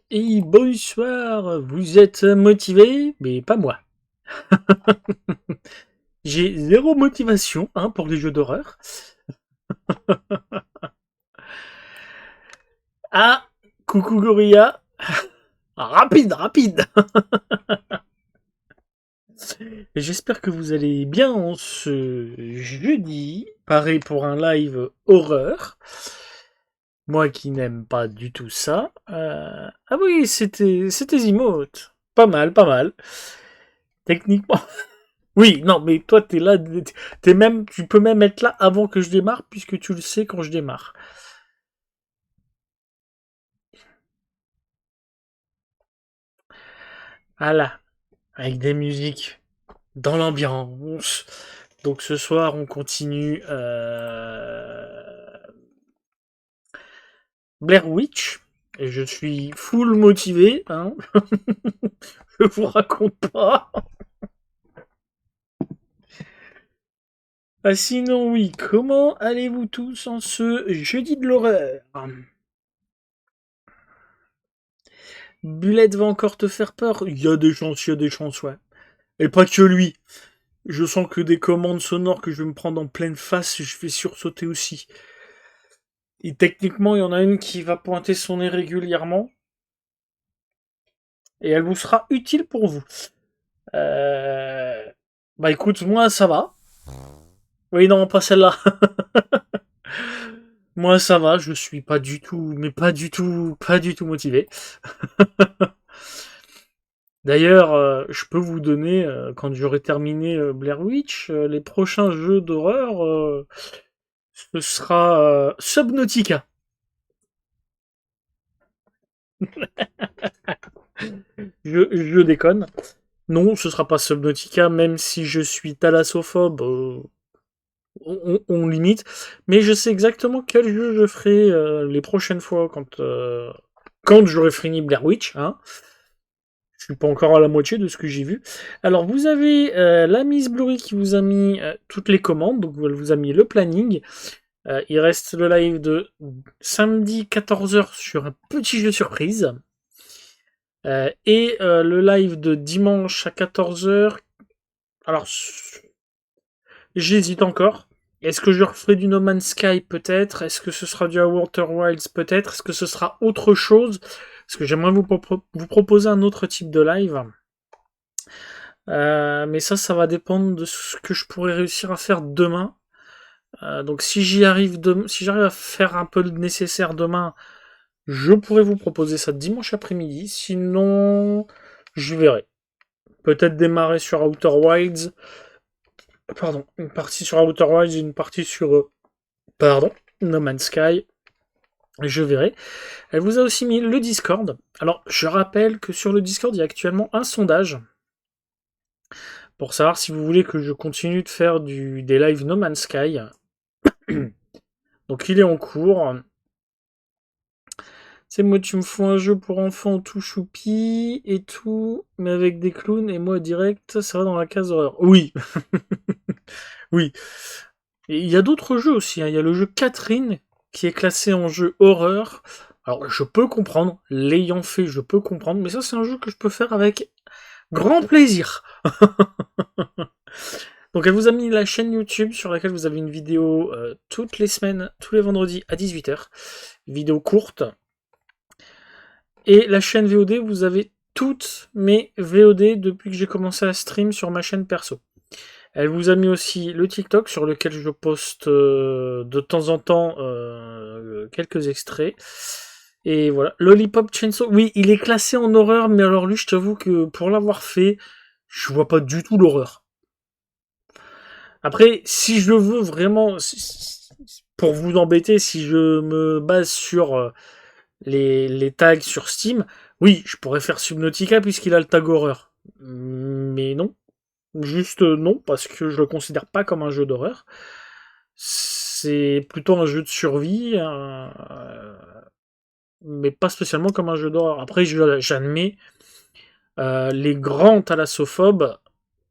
Et bonsoir, vous êtes motivé? Mais pas moi. J'ai zéro motivation pour les jeux d'horreur. Ah, coucou Gorilla. Rapide, rapide. J'espère que vous allez bien en ce jeudi. Pareil pour un live horreur. Moi qui n'aime pas du tout ça. Ah oui, c'était Zimote. Pas mal, pas mal. Techniquement. Oui, non, mais toi, t'es là, tu peux même être là avant que je démarre, puisque tu le sais quand je démarre. Voilà, avec des musiques dans l'ambiance. Donc ce soir, on continue Blair Witch. Et je suis full motivé, hein. Je vous raconte pas. Ah, sinon, oui, comment allez-vous tous en ce jeudi de l'horreur? Bullet va encore te faire peur? Il y a des chances, ouais. Et pas que lui. Je sens que des commandes sonores que je vais me prendre en pleine face, je vais sursauter aussi. Et techniquement, il y en a une qui va pointer son nez régulièrement. Et elle vous sera utile pour vous. Euh... Bah écoute, moi ça va. Oui, non, pas celle-là. Moi ça va, je suis pas du tout, mais pas du tout motivé. D'ailleurs, je peux vous donner, quand j'aurai terminé Blair Witch, les prochains jeux d'horreur, ce sera Subnautica. Je déconne. Non, ce sera pas Subnautica, même si je suis thalassophobe, on limite. Mais je sais exactement quel jeu je ferai les prochaines fois quand j'aurai fini Blair Witch. Hein. Je suis pas encore à la moitié de ce que j'ai vu. Alors, vous avez la Miss Blurry qui vous a mis toutes les commandes, donc elle vous a mis le planning. Il reste le live de samedi 14h sur un petit jeu surprise. Et le live de dimanche à 14h. Alors, j'hésite encore. Est-ce que je referai du No Man's Sky peut-être? Est-ce que ce sera du Outer Wilds peut-être? Est-ce que ce sera autre chose? Parce que j'aimerais vous proposer un autre type de live. Mais ça va dépendre de ce que je pourrais réussir à faire demain. Donc si j'arrive à faire un peu le nécessaire demain, je pourrais vous proposer ça dimanche après-midi. Sinon, je verrai. Peut-être démarrer sur Outer Wilds. Pardon, une partie sur Outer Wilds et une partie sur pardon, No Man's Sky. Je verrai. Elle vous a aussi mis le Discord. Alors, je rappelle que sur le Discord, il y a actuellement un sondage pour savoir si vous voulez que je continue de faire des lives No Man's Sky. Donc, il est en cours. C'est moi, tu me fous un jeu pour enfants tout choupi et tout, mais avec des clowns et moi direct, ça va dans la case horreur. Oui, oui. Et il y a d'autres jeux aussi. Hein. Il y a le jeu Catherine qui est classé en jeu horreur. Alors, je peux comprendre, l'ayant fait, je peux comprendre, mais ça, c'est un jeu que je peux faire avec grand plaisir. Donc, elle vous a mis la chaîne YouTube sur laquelle vous avez une vidéo toutes les semaines, tous les vendredis à 18h. Vidéo courte. Et la chaîne VOD, vous avez toutes mes VOD depuis que j'ai commencé à stream sur ma chaîne perso. Elle vous a mis aussi le TikTok sur lequel je poste de temps en temps quelques extraits. Et voilà. Lollipop Chainsaw, oui, il est classé en horreur, mais alors lui, je t'avoue que pour l'avoir fait, je vois pas du tout l'horreur. Après, si je veux vraiment, pour vous embêter, si je me base sur les tags sur Steam, oui, je pourrais faire Subnautica puisqu'il a le tag horreur. Mais non. Juste non, parce que je le considère pas comme un jeu d'horreur. C'est plutôt un jeu de survie, mais pas spécialement comme un jeu d'horreur. Après, j'admets, les grands thalassophobes,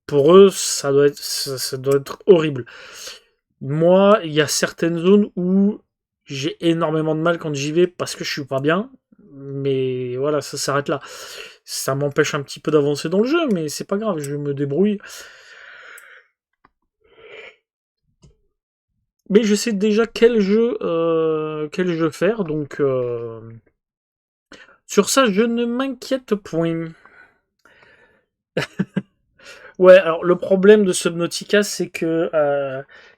pour eux, ça doit être horrible. Moi, il y a certaines zones où j'ai énormément de mal quand j'y vais parce que je suis pas bien. Mais voilà, ça s'arrête là. Ça m'empêche un petit peu d'avancer dans le jeu, mais c'est pas grave, je me débrouille. Mais je sais déjà quel jeu faire, donc sur ça, je ne m'inquiète point. Ouais, alors le problème de Subnautica, c'est que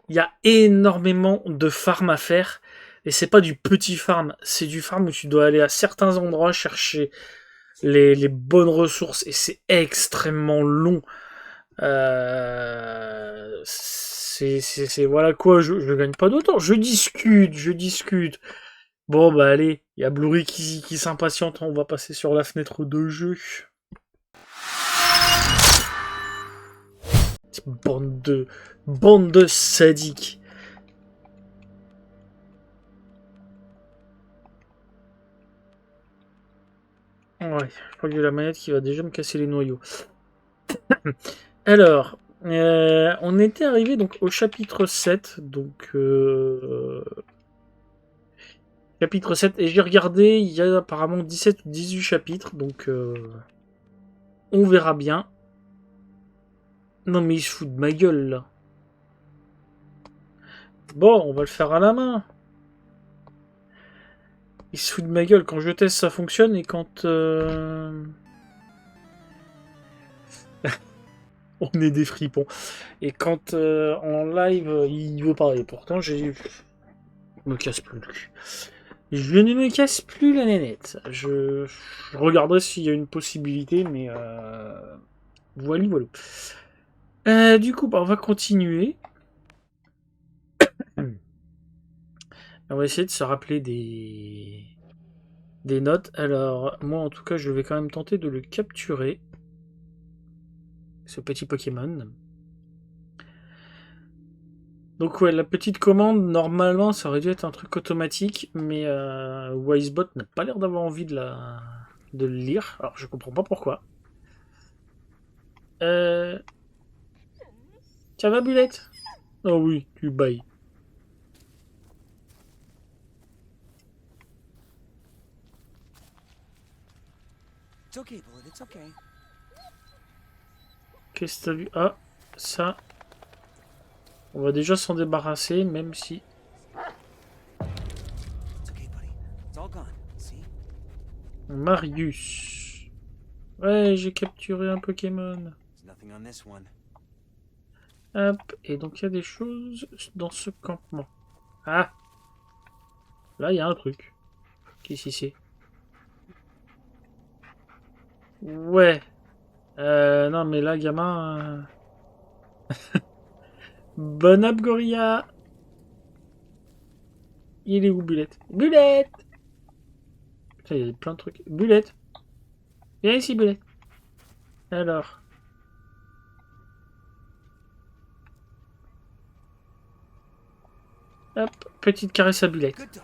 il y a énormément de farm à faire. Et c'est pas du petit farm, c'est du farm où tu dois aller à certains endroits chercher les bonnes ressources. Et c'est extrêmement long. Voilà quoi, je gagne pas d'autant. Je discute. Bon bah allez, il y a Blurry qui s'impatiente, on va passer sur la fenêtre de jeu. Bande de sadiques. Ouais, je crois que j'ai la manette qui va déjà me casser les noyaux. Alors, on était arrivé donc au chapitre 7, donc chapitre 7, et j'ai regardé, il y a apparemment 17 ou 18 chapitres, donc on verra bien. Non mais il se fout de ma gueule là. Bon, on va le faire à la main. Il se fout de ma gueule, quand je teste ça fonctionne, et quand on est des fripons. Et quand en live il veut pas, et pourtant je me casse plus le cul. Je ne me casse plus la nénette. Je regarderai s'il y a une possibilité, mais voilà, voilà. Du coup, bah, on va continuer. On va essayer de se rappeler des notes. Alors, moi, en tout cas, je vais quand même tenter de le capturer. Ce petit Pokémon. Donc ouais, la petite commande, normalement, ça aurait dû être un truc automatique, mais Wisebot n'a pas l'air d'avoir envie de le lire. Alors, je comprends pas pourquoi. Ça va, Bulette? Oh oui, tu bailles. It's okay, Bullet, it's okay. Qu'est-ce que t'as vu? Ah, ça. On va déjà s'en débarrasser, même si... It's okay, buddy. It's all gone. See? Marius. Ouais, j'ai capturé un Pokémon. There's nothing on this one. Hop, et donc il y a des choses dans ce campement. Ah! Là, il y a un truc. Qu'est-ce que c'est? Ouais. Non, mais là, gamin... Bon up, Gorilla! Il est où, Bulette? Bulette! Putain, il y a plein de trucs. Bulette! Viens ici, Bulette! Alors... Hop, petite caresse à Bulette. Good dog.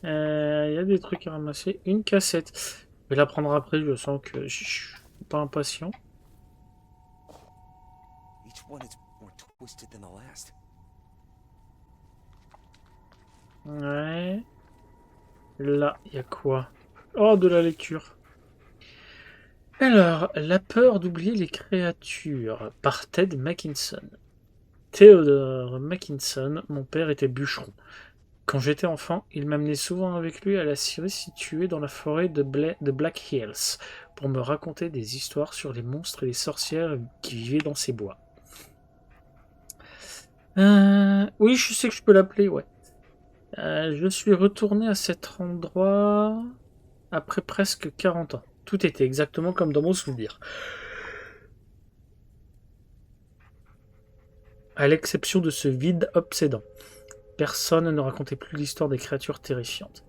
Il y a des trucs à ramasser. Une cassette. Je vais la prendre après, je sens que je suis pas impatient. Each one is more twisted than the last. Ouais. Là, il y a quoi? Oh, de la lecture. Alors, La peur d'oublier les créatures, par Ted Mackinson. Theodore Mackinson, mon père était bûcheron. Quand j'étais enfant, il m'amenait souvent avec lui à la scierie située dans la forêt de Black Hills pour me raconter des histoires sur les monstres et les sorcières qui vivaient dans ces bois. Oui, je sais que je peux l'appeler, ouais. Je suis retourné à cet endroit après presque 40 ans. Tout était exactement comme dans mon souvenir. À l'exception de ce vide obsédant. Personne ne racontait plus l'histoire des créatures terrifiantes.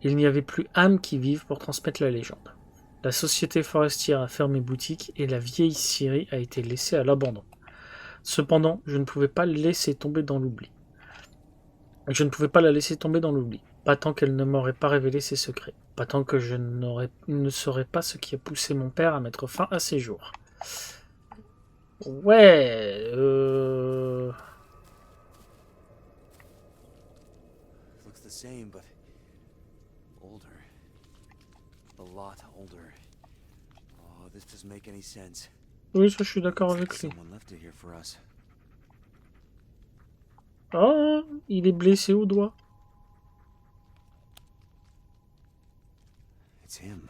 Il n'y avait plus âme qui vive pour transmettre la légende. La société forestière a fermé boutique et la vieille scierie a été laissée à l'abandon. Cependant, je ne pouvais pas laisser tomber dans l'oubli. Je ne pouvais pas la laisser tomber dans l'oubli. Pas tant qu'elle ne m'aurait pas révélé ses secrets. Pas tant que je ne saurais pas ce qui a poussé mon père à mettre fin à ses jours. Ouais. Looks the same, but older. A lot older. Oh, this doesn't make any sense. Oui, ça, je suis d'accord Looks like avec lui. someone left it here for us. Oh, il est blessé au doigt. It's him.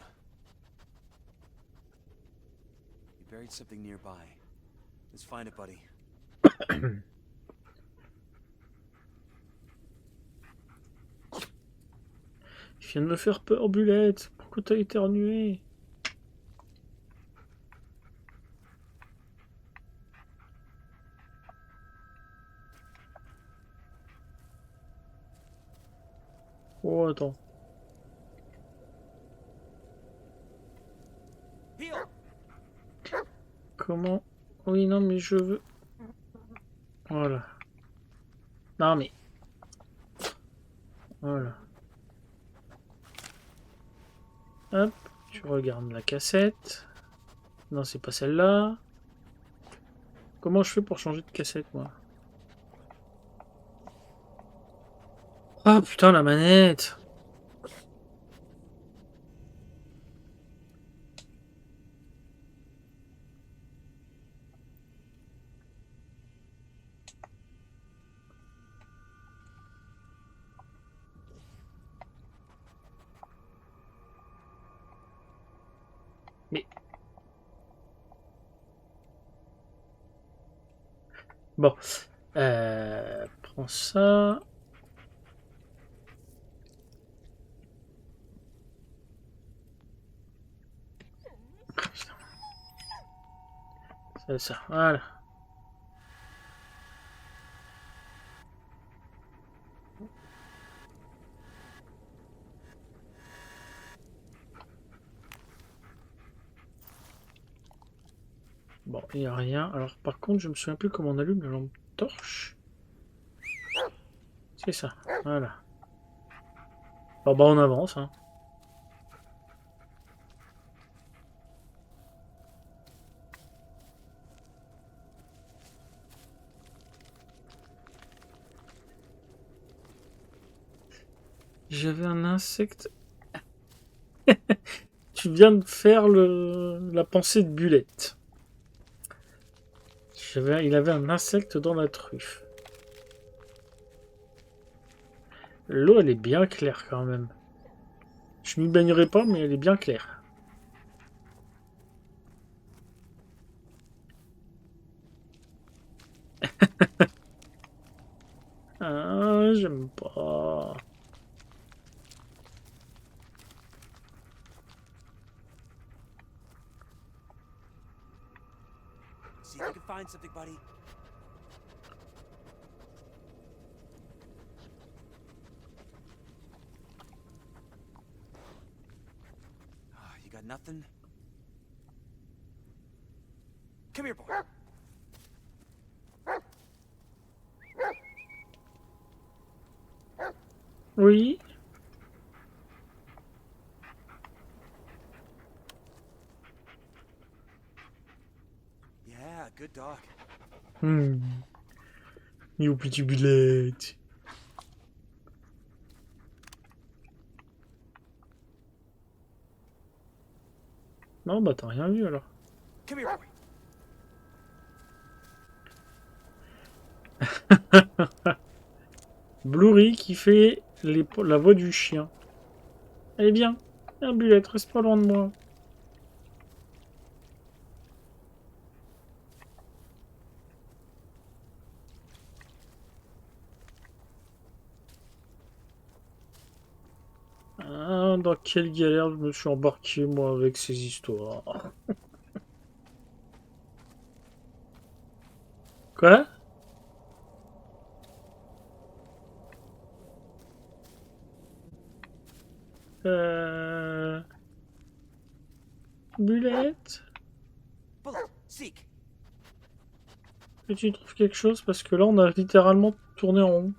He buried something nearby. Let's find it, buddy. Il vient de me faire peur, Bulette. Pourquoi t'as éternué? Oh, attends. Heal! Comment? Oui, non, mais je veux... Voilà. Non, mais... Voilà. Hop, tu regardes la cassette. Non, c'est pas celle-là. Comment je fais pour changer de cassette, moi? Ah, putain, la manette! Mais... Bon. Prends ça. C'est ça, voilà. Bon, il n'y a rien. Alors, par contre, je me souviens plus comment on allume la lampe torche. C'est ça, voilà. Bon, bah, on avance, hein. J'avais un insecte. Tu viens de faire la pensée de Bulette. Il avait un insecte dans la truffe. L'eau, elle est bien claire quand même. Je m'y baignerai pas, mais elle est bien claire. Ah, j'aime pas. See if you can find something, buddy. You got nothing? Come here, boy. Oui. Yeah, good dog. You petit Bulette. Non, bah t'as rien vu alors. Come here, boy. Blurry qui fait la voix du chien. Eh bien, un Bulette, reste pas loin de moi. Ah, dans quelle galère je me suis embarqué, moi, avec ces histoires. Quoi? Euh... Bulette? Bullet, seek. Que tu trouves quelque chose? Parce que là, on a littéralement tourné en rond.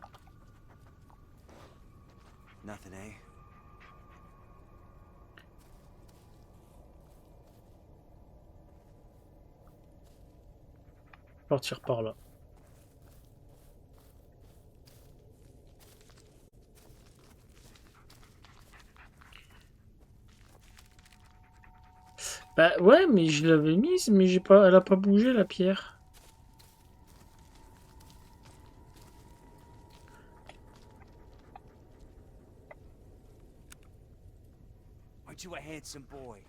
Nothing, eh? Partir par là. Bah ouais, mais je l'avais mise, mais j'ai pas, elle a pas bougé la pierre. Aren't you a handsome boy?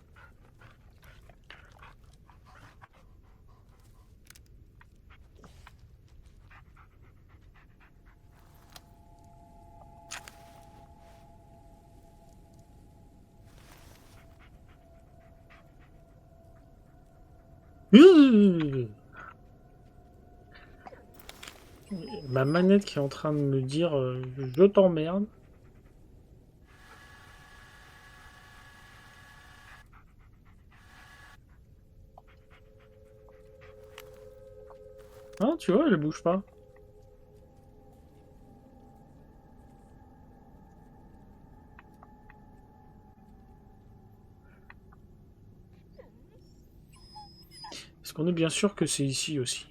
Ma manette qui est en train de me dire je t'emmerde. Ah, tu vois, elle bouge pas. Est-ce qu'on est bien sûr que c'est ici aussi?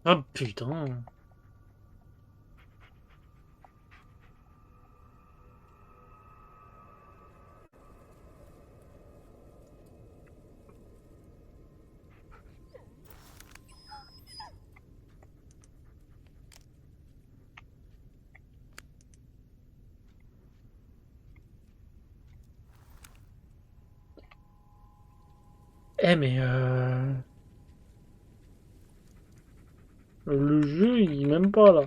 Ah putain. Eh mais le jeu il est même pas là.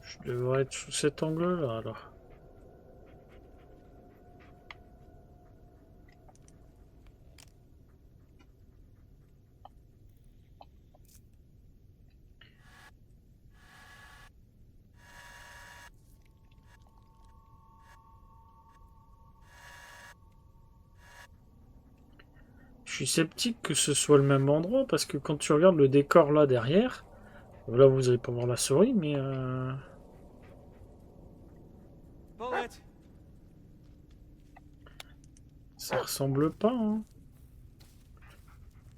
Je devrais être sous cet angle là alors. Je suis sceptique que ce soit le même endroit parce que quand tu regardes le décor là derrière, là vous allez pas voir la souris mais Bullet! ça ressemble pas hein.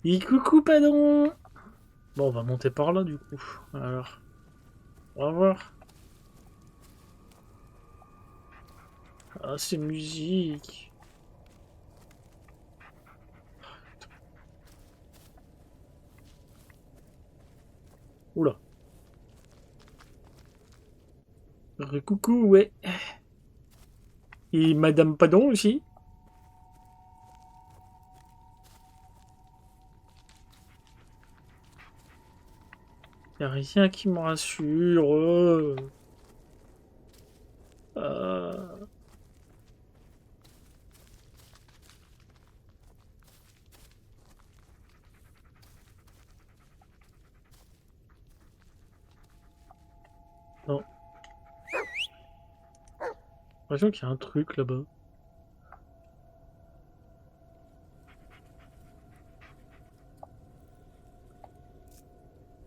Et coucou padon. Bon on va monter par là du coup. Alors, au revoir. Ah c'est musique. Oula. Coucou ouais. Et Madame Padon aussi. Y a rien qui me rassure. Euh, Non. J'ai l'impression qu'il y a un truc là-bas.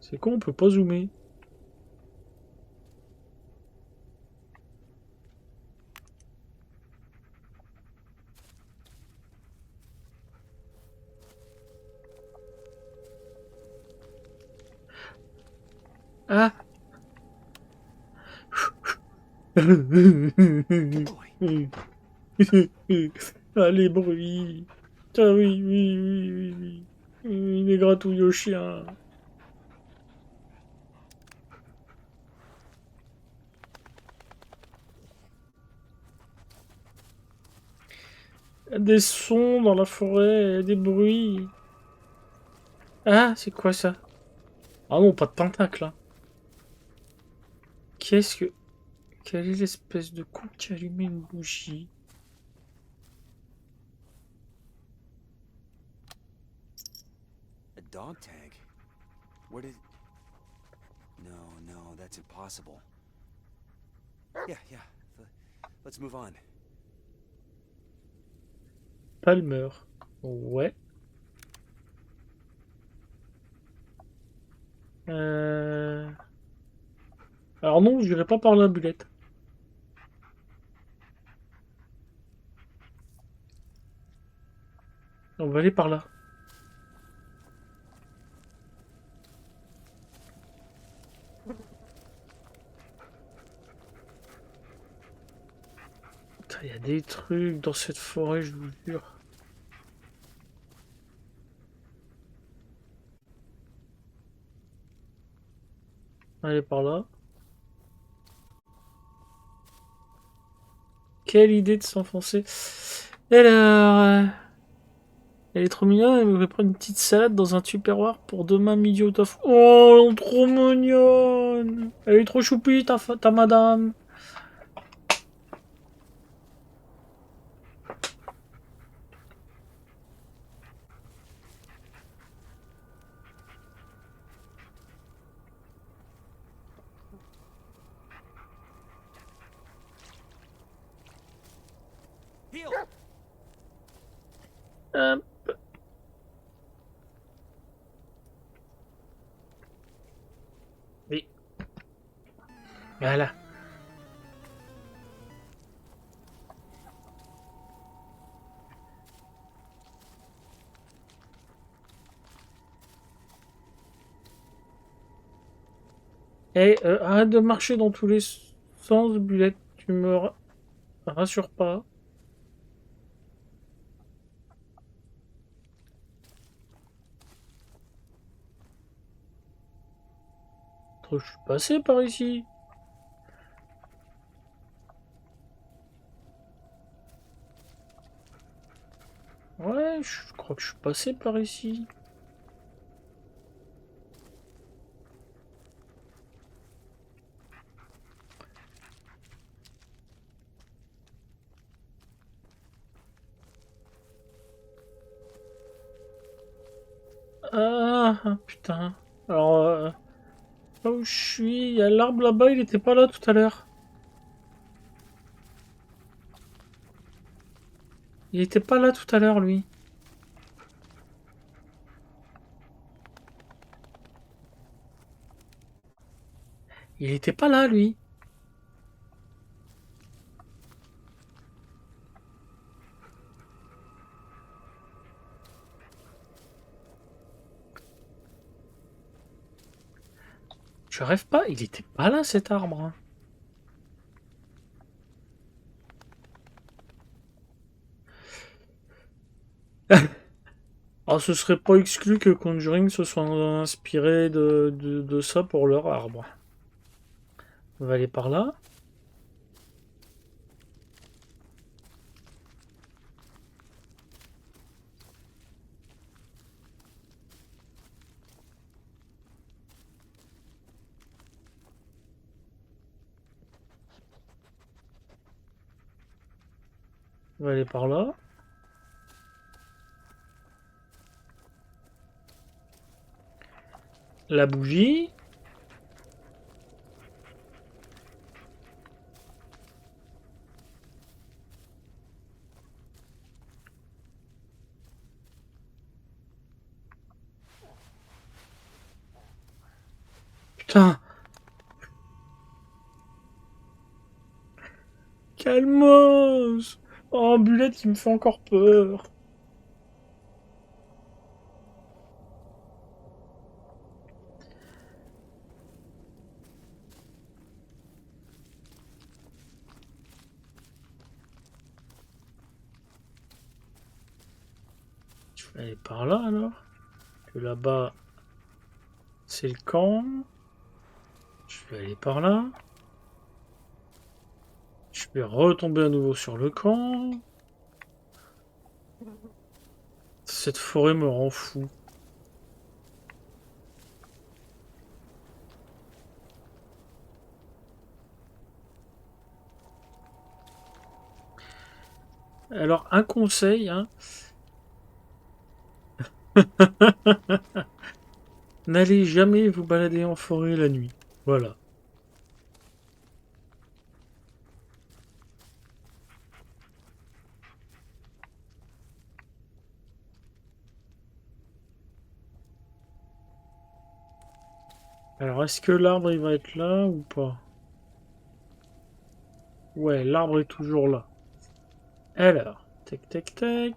C'est con, on peut pas zoomer. Ah. Good boy. Ah, les bruits. Ah oui, oui, oui, oui, oui. Les gratouilles aux chiens. Des sons dans la forêt, des bruits. Ah, c'est quoi ça? Ah non, pas de pentacle, là. Qu'est-ce que... Quelle est l'espèce de con qui a allumé une bougie? A dog tag? Where did... No, that's impossible. Yeah. Let's move on. Palmer. Ouais. Alors non, je dirais pas par la bulette. On va aller par là. Il y a des trucs dans cette forêt, je vous jure. Allez par là. Quelle idée de s'enfoncer. Alors, elle est trop mignonne, elle voudrait prendre une petite salade dans un tupperware pour demain midi au taf. Oh, trop mignonne. Elle est trop choupie, ta madame. Heal! Hop. Oui. Voilà. Et arrête de marcher dans tous les sens, Bulette. Tu me rassures pas. Je suis passé par ici. Ouais, je crois que je suis passé par ici. Ah, putain. Alors, là où je suis, il y a l'arbre là-bas, il était pas là tout à l'heure. Il était pas là tout à l'heure, lui. Il était pas là, lui. Je rêve pas, il était pas là, cet arbre. Hein. Alors, ce serait pas exclu que Conjuring se soit inspiré de ça pour leur arbre. On va aller par là. On va aller par là. La bougie. Putain. Calmos. Oh, Bulette qui me fait encore peur. Je vais aller par là alors. Que là-bas, c'est le camp. Je vais aller par là. Je vais retomber à nouveau sur le camp. Cette forêt me rend fou. Alors, un conseil, hein. N'allez jamais vous balader en forêt la nuit. Voilà. Alors, est-ce que l'arbre, il va être là ou pas? Ouais, l'arbre est toujours là. Alors, tac, tac, tac.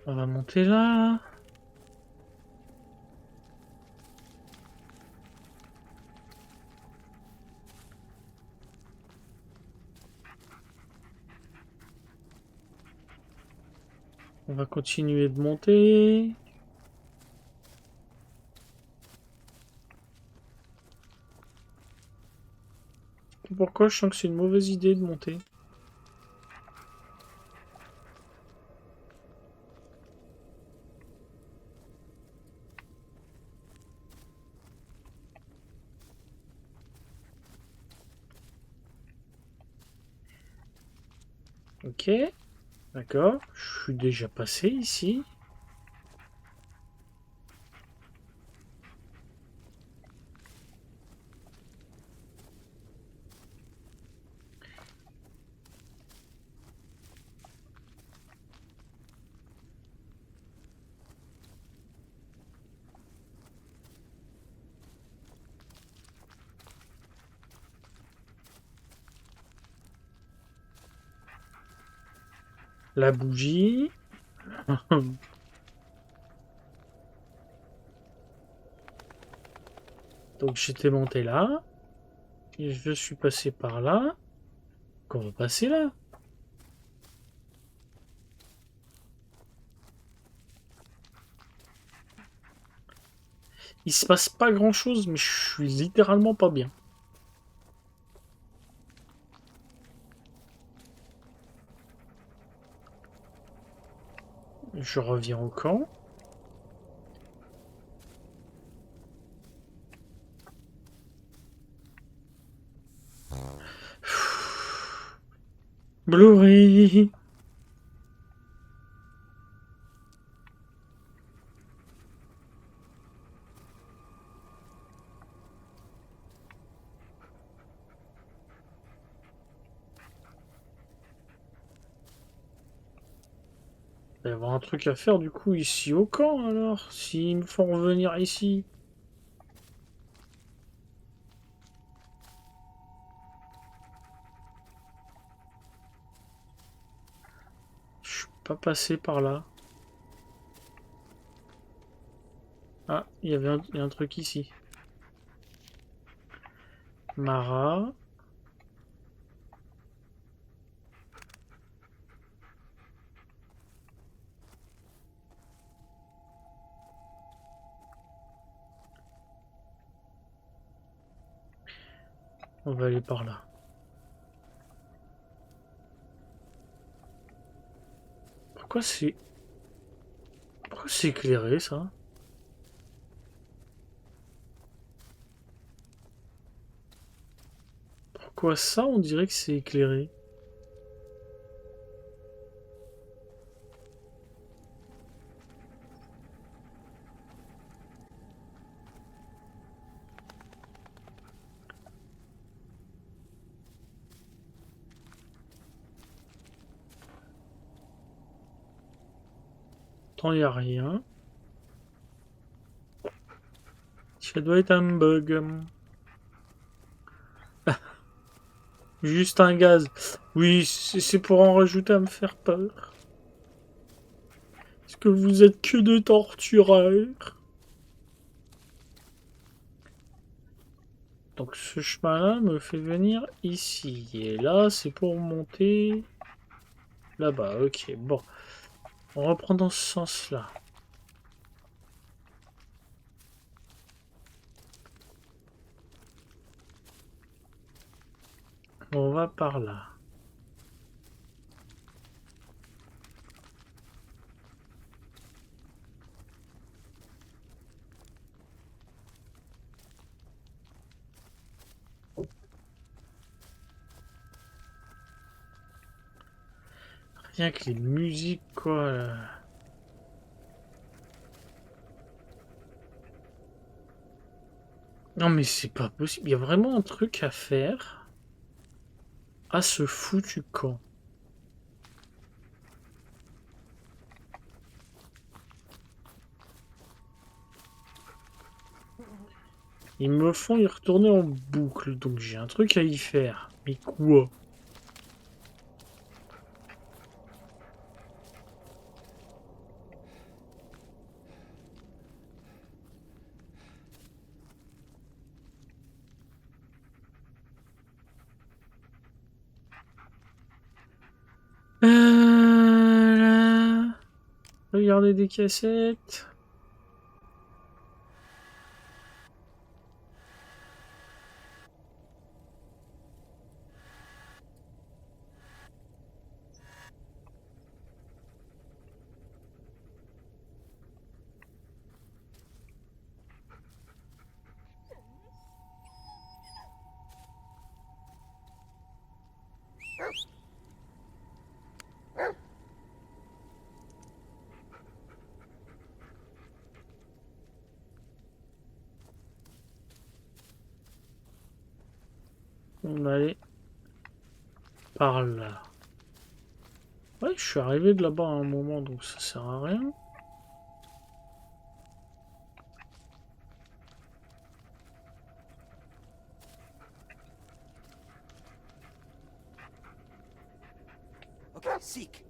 On va monter là. On va continuer de monter. Pourquoi je sens que c'est une mauvaise idée de monter? Ok, d'accord. Je suis déjà passé ici. La bougie. Donc j'étais monté là. Et je suis passé par là. Donc on va passer là. Il se passe pas grand chose, mais je suis littéralement pas bien. Je reviens au camp. Blu-ray. Il va y avoir un truc à faire du coup ici au camp alors, s'ils me font revenir ici. Je suis pas passé par là. Ah, il y a un truc ici. Mara. On va aller par là. Pourquoi c'est... Pourquoi c'est éclairé ça? Pourquoi ça on dirait que c'est éclairé? Tant y a rien. Ça doit être un bug. Juste un gaz. Oui, c'est pour en rajouter à me faire peur. Est-ce que vous êtes que de tortureurs? Donc ce chemin-là me fait venir ici. Et là, c'est pour monter là-bas. Ok, bon. On reprend dans ce sens-là. On va par là. Rien que les musiques, quoi. Non, mais c'est pas possible. Il y a vraiment un truc à faire à ce foutu camp. Ils me font y retourner en boucle, donc j'ai un truc à y faire. Mais quoi? Là. Regardez des cassettes. On va aller par là. Ouais, je suis arrivé de là-bas à un moment, donc ça sert à rien. Okay, seek.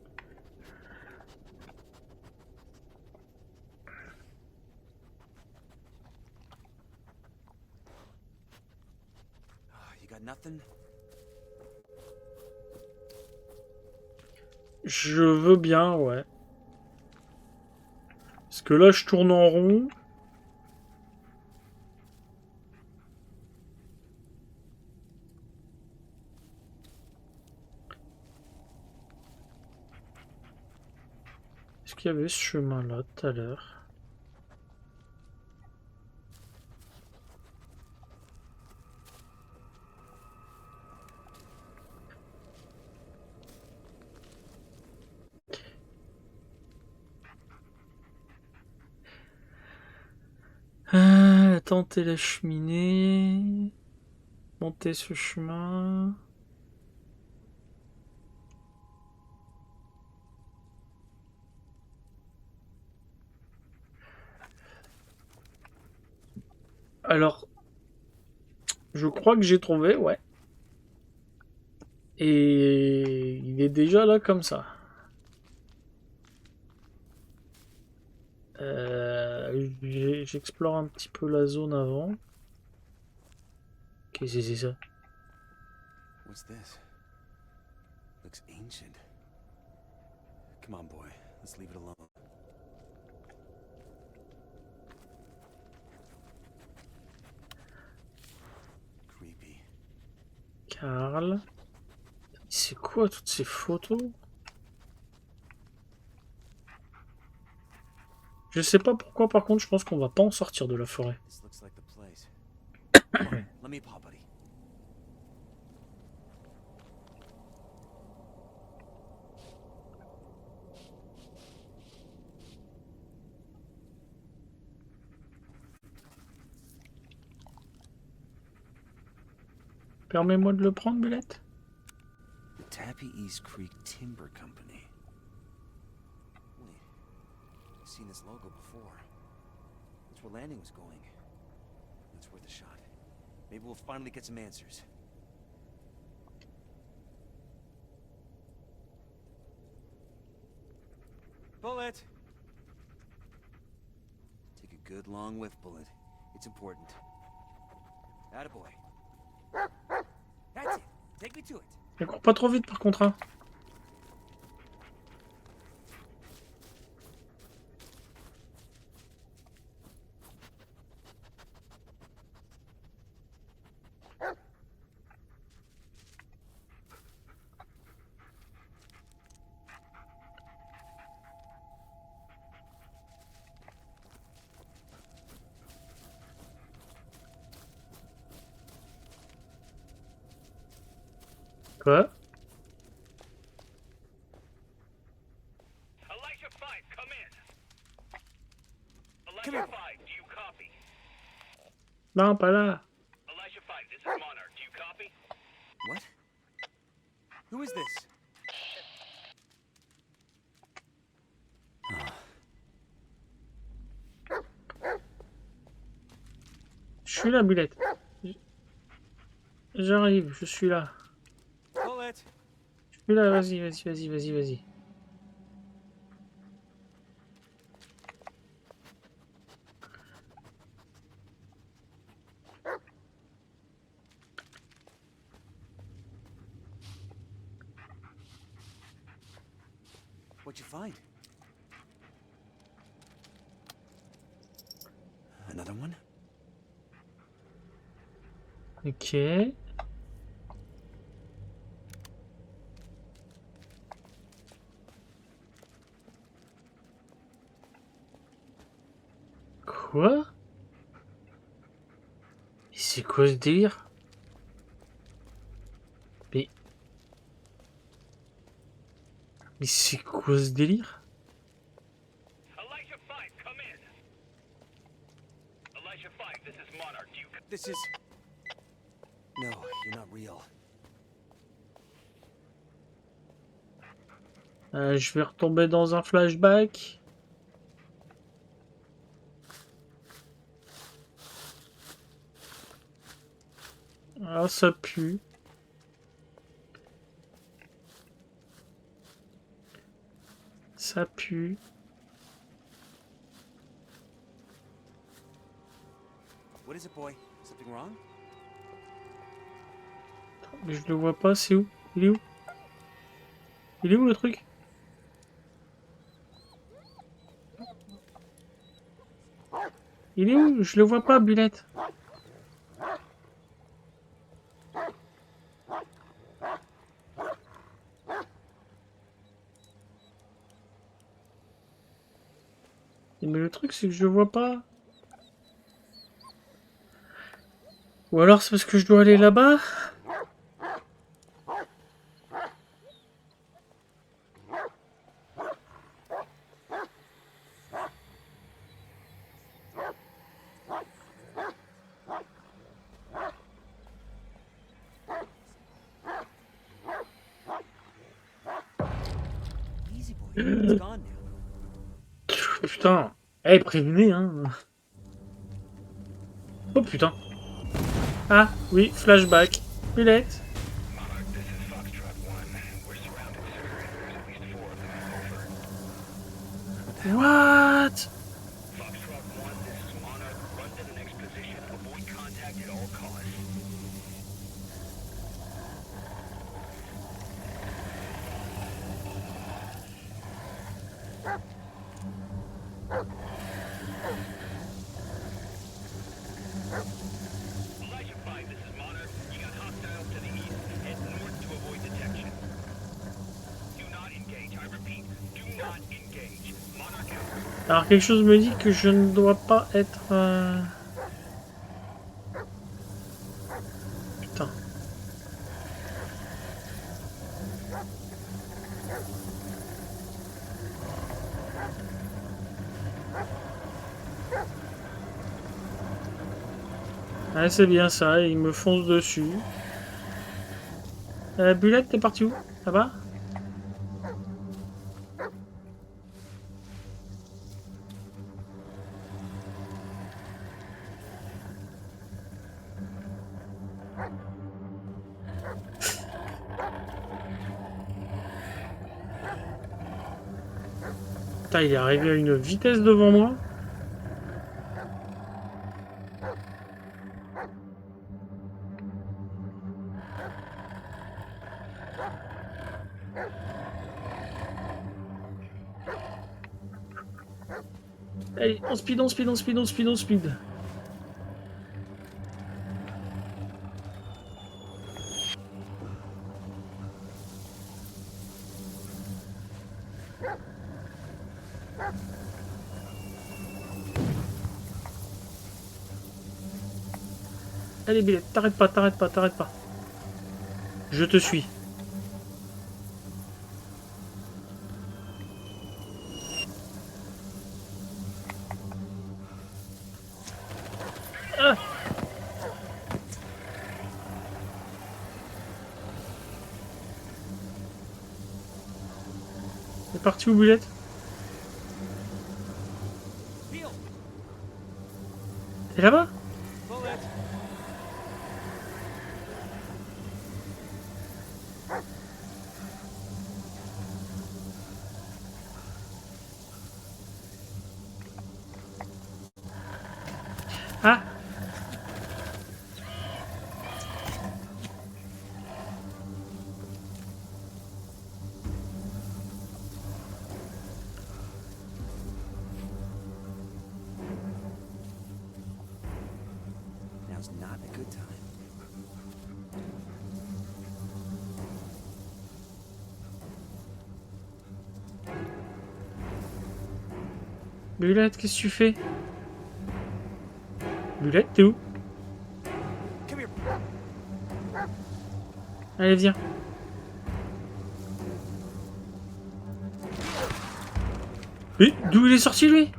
You got nothing? Je veux bien, ouais. Parce que là, je tourne en rond. Est-ce qu'il y avait ce chemin-là tout à l'heure? Tenter la cheminée. Monter ce chemin. Alors, je crois que j'ai trouvé, ouais. Et il est déjà là comme ça. J'explore un petit peu la zone avant. Qu'est-ce que c'est ça? What's this? Looks ancient. Come on, boy. Let's leave it alone. Creepy. Carl. C'est quoi toutes ces photos? Je sais pas pourquoi, par contre, je pense qu'on va pas en sortir de la forêt. This looks like the place. Come on, let me pop, buddy. Permets-moi de le prendre, Belette? The Tappy East Creek Timber Company. Wait, I've seen this logo before. That's where Landing was going. That's worth a shot. Maybe we'll finally get some answers. Bullet! Take a good long whiff, Bullet. It's important. Attaboy. That's it. Take me to it. Ne cours pas trop vite, par contre, hein. Quoi? Non, pas là. Elijah 5, this is Monarch. Do you copy? What? Who is this? Je suis là, Bulette. J'arrive, je suis là. Colette. Je suis là, vas-y, vas-y, vas-y, vas-y, vas-y. What'd you find? Another one? Ok. Quoi? Mais c'est quoi ce délire? Mais... Mais c'est quoi ce délire? Elijah 5, come in. Elijah 5, this is Monarch. Do you This is... No, you're not real. Je vais retomber dans un flashback. Ah, ça pue. Ça pue. What is it, boy? Something wrong? Mais je le vois pas, c'est où? Il est où? Il est où le truc? Il est où? Je le vois pas, Bulette. Mais le truc, c'est que je le vois pas. Ou alors c'est parce que je dois aller là-bas? Easy, boy. It's gone now. Putain. Eh, prévenez, hein. Oh putain. Ah, oui, flashback. Bulette. Monarch, this is Foxtrot 1. We're surrounded, sir. There's at least 4 of them over. What? Foxtrot 1, this is Monarch. Run to the next position. Avoid contact at all costs. Elijah 5, this is Monarch. You got hostiles to the east. Head north to avoid detection. Do not engage. I repeat, do not engage. Monarch out. Alors quelque chose me dit que je ne dois pas être... Putain. Ouais, c'est bien ça, il me fonce dessus. Bulette, t'es parti où? Là-bas? Putain, il est arrivé à une vitesse devant moi. Allez, on speed, on speed, on speed, on speed, on speed. Allez, Billet, t'arrêtes pas, t'arrêtes pas, t'arrêtes pas. Je te suis. Ah, C'est parti où, Bulette? Peel! T'es là-bas? Bullet! Ah! Now's not a good time. Bulette, qu'est-ce que tu fais? Bulette, t'es où? Come here. Allez, viens. Et d'où il est sorti, lui?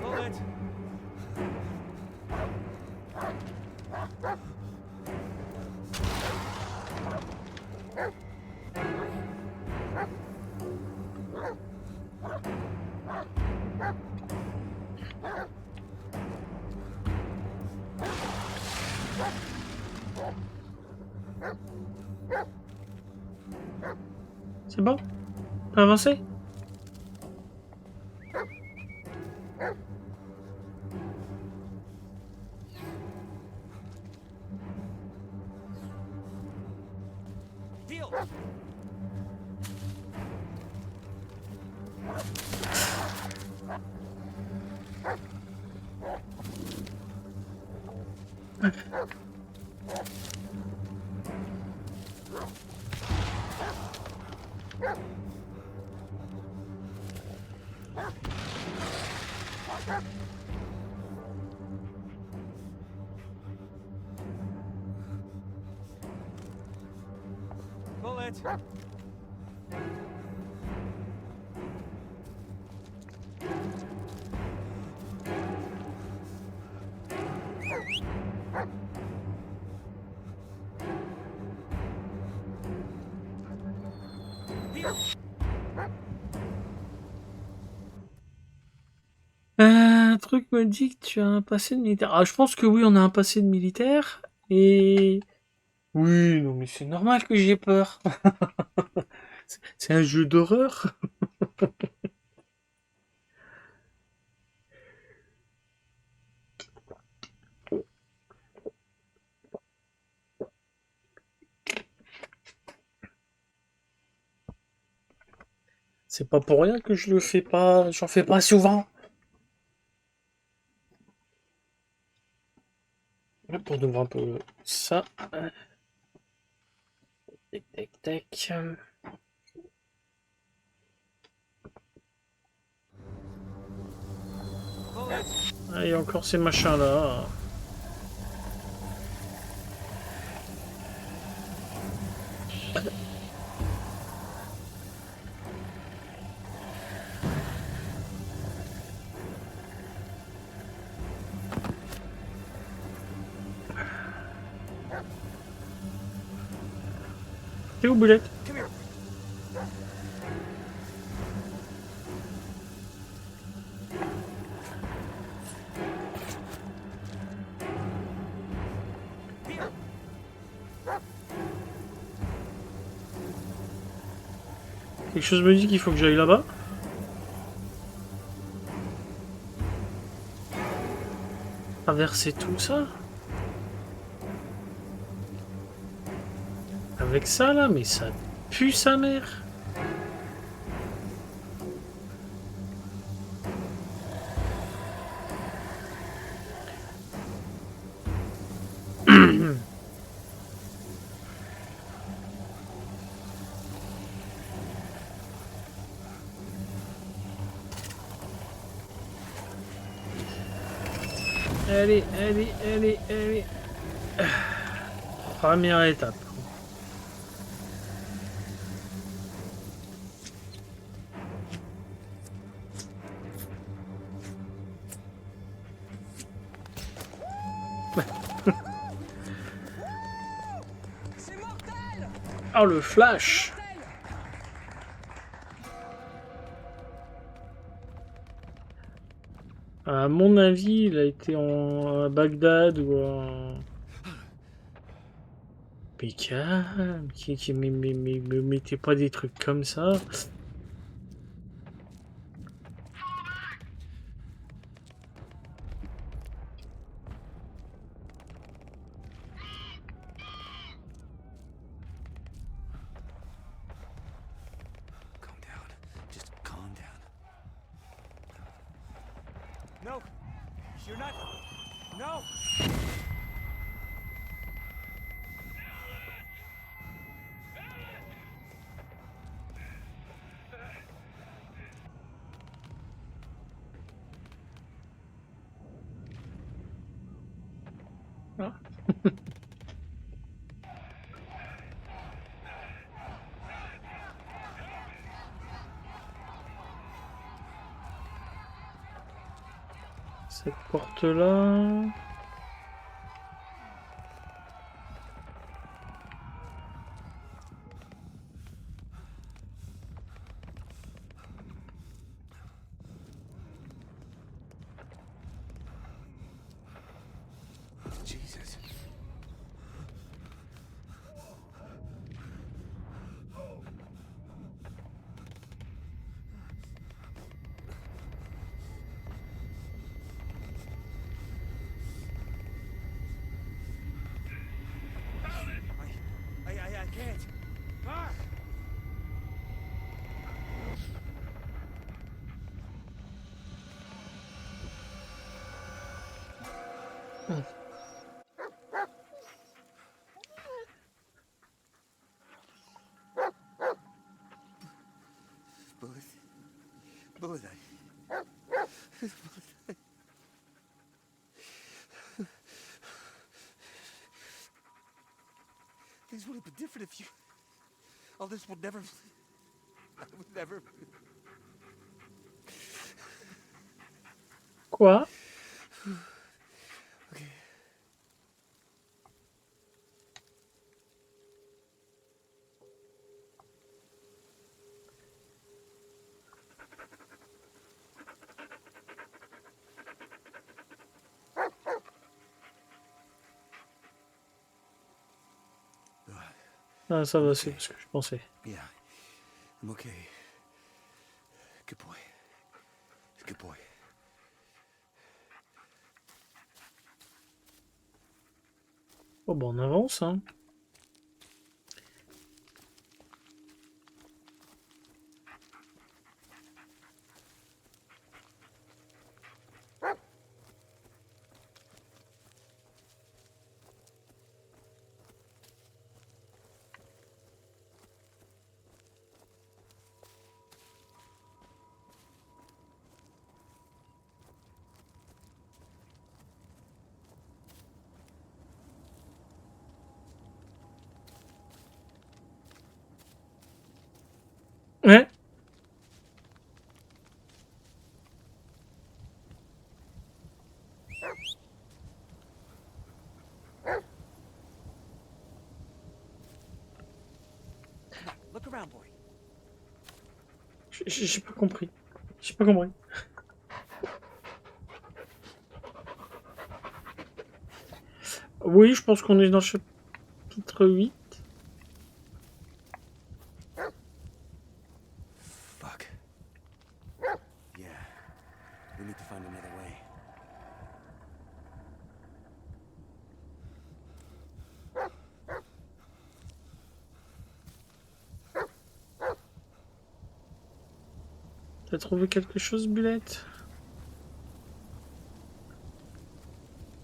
Bullet! C'est bon? T'as avancé? Peel! Bullet! Un truc me dit que tu as un passé de militaire. Ah, je pense que oui, on a un passé de militaire. Et... Oui, non, mais c'est normal que j'ai peur. C'est un jeu d'horreur. C'est pas pour rien que je le fais pas, j'en fais pas souvent. Hop, on ouvre un peu ça. Tac, tac, tac. Bullet! Ah, il y a encore ces machins-là. T'es où, Boulette? Come here. Peel! Quelque chose me dit qu'il faut que j'aille là-bas. Traverser tout ça. Avec ça là, mais ça pue sa mère. Allez, allez, allez, allez. Première étape. C'est mortel! Oh, le flash! À mon avis, il a été à Bagdad ou en... Mais calme, me mettez pas des trucs comme ça. Calm down. Just calm down. No! You're not... No! Ah. Cette porte-là... Jesus. I can't. Ah! Bullseye. Things would have been different if you... All this would never... I would never... Quoi? Okay. Ah, ça va, c'est ce que je pensais. Yeah, I'm okay. Good boy. Good boy. Oh, bah on avance, hein. Ouais. Look around, boy. J'ai pas compris. J'ai pas compris. Oui, je pense qu'on est dans le chapitre 8. Fuck. Yeah. We need to find another way. T'as trouvé quelque chose, Bulette?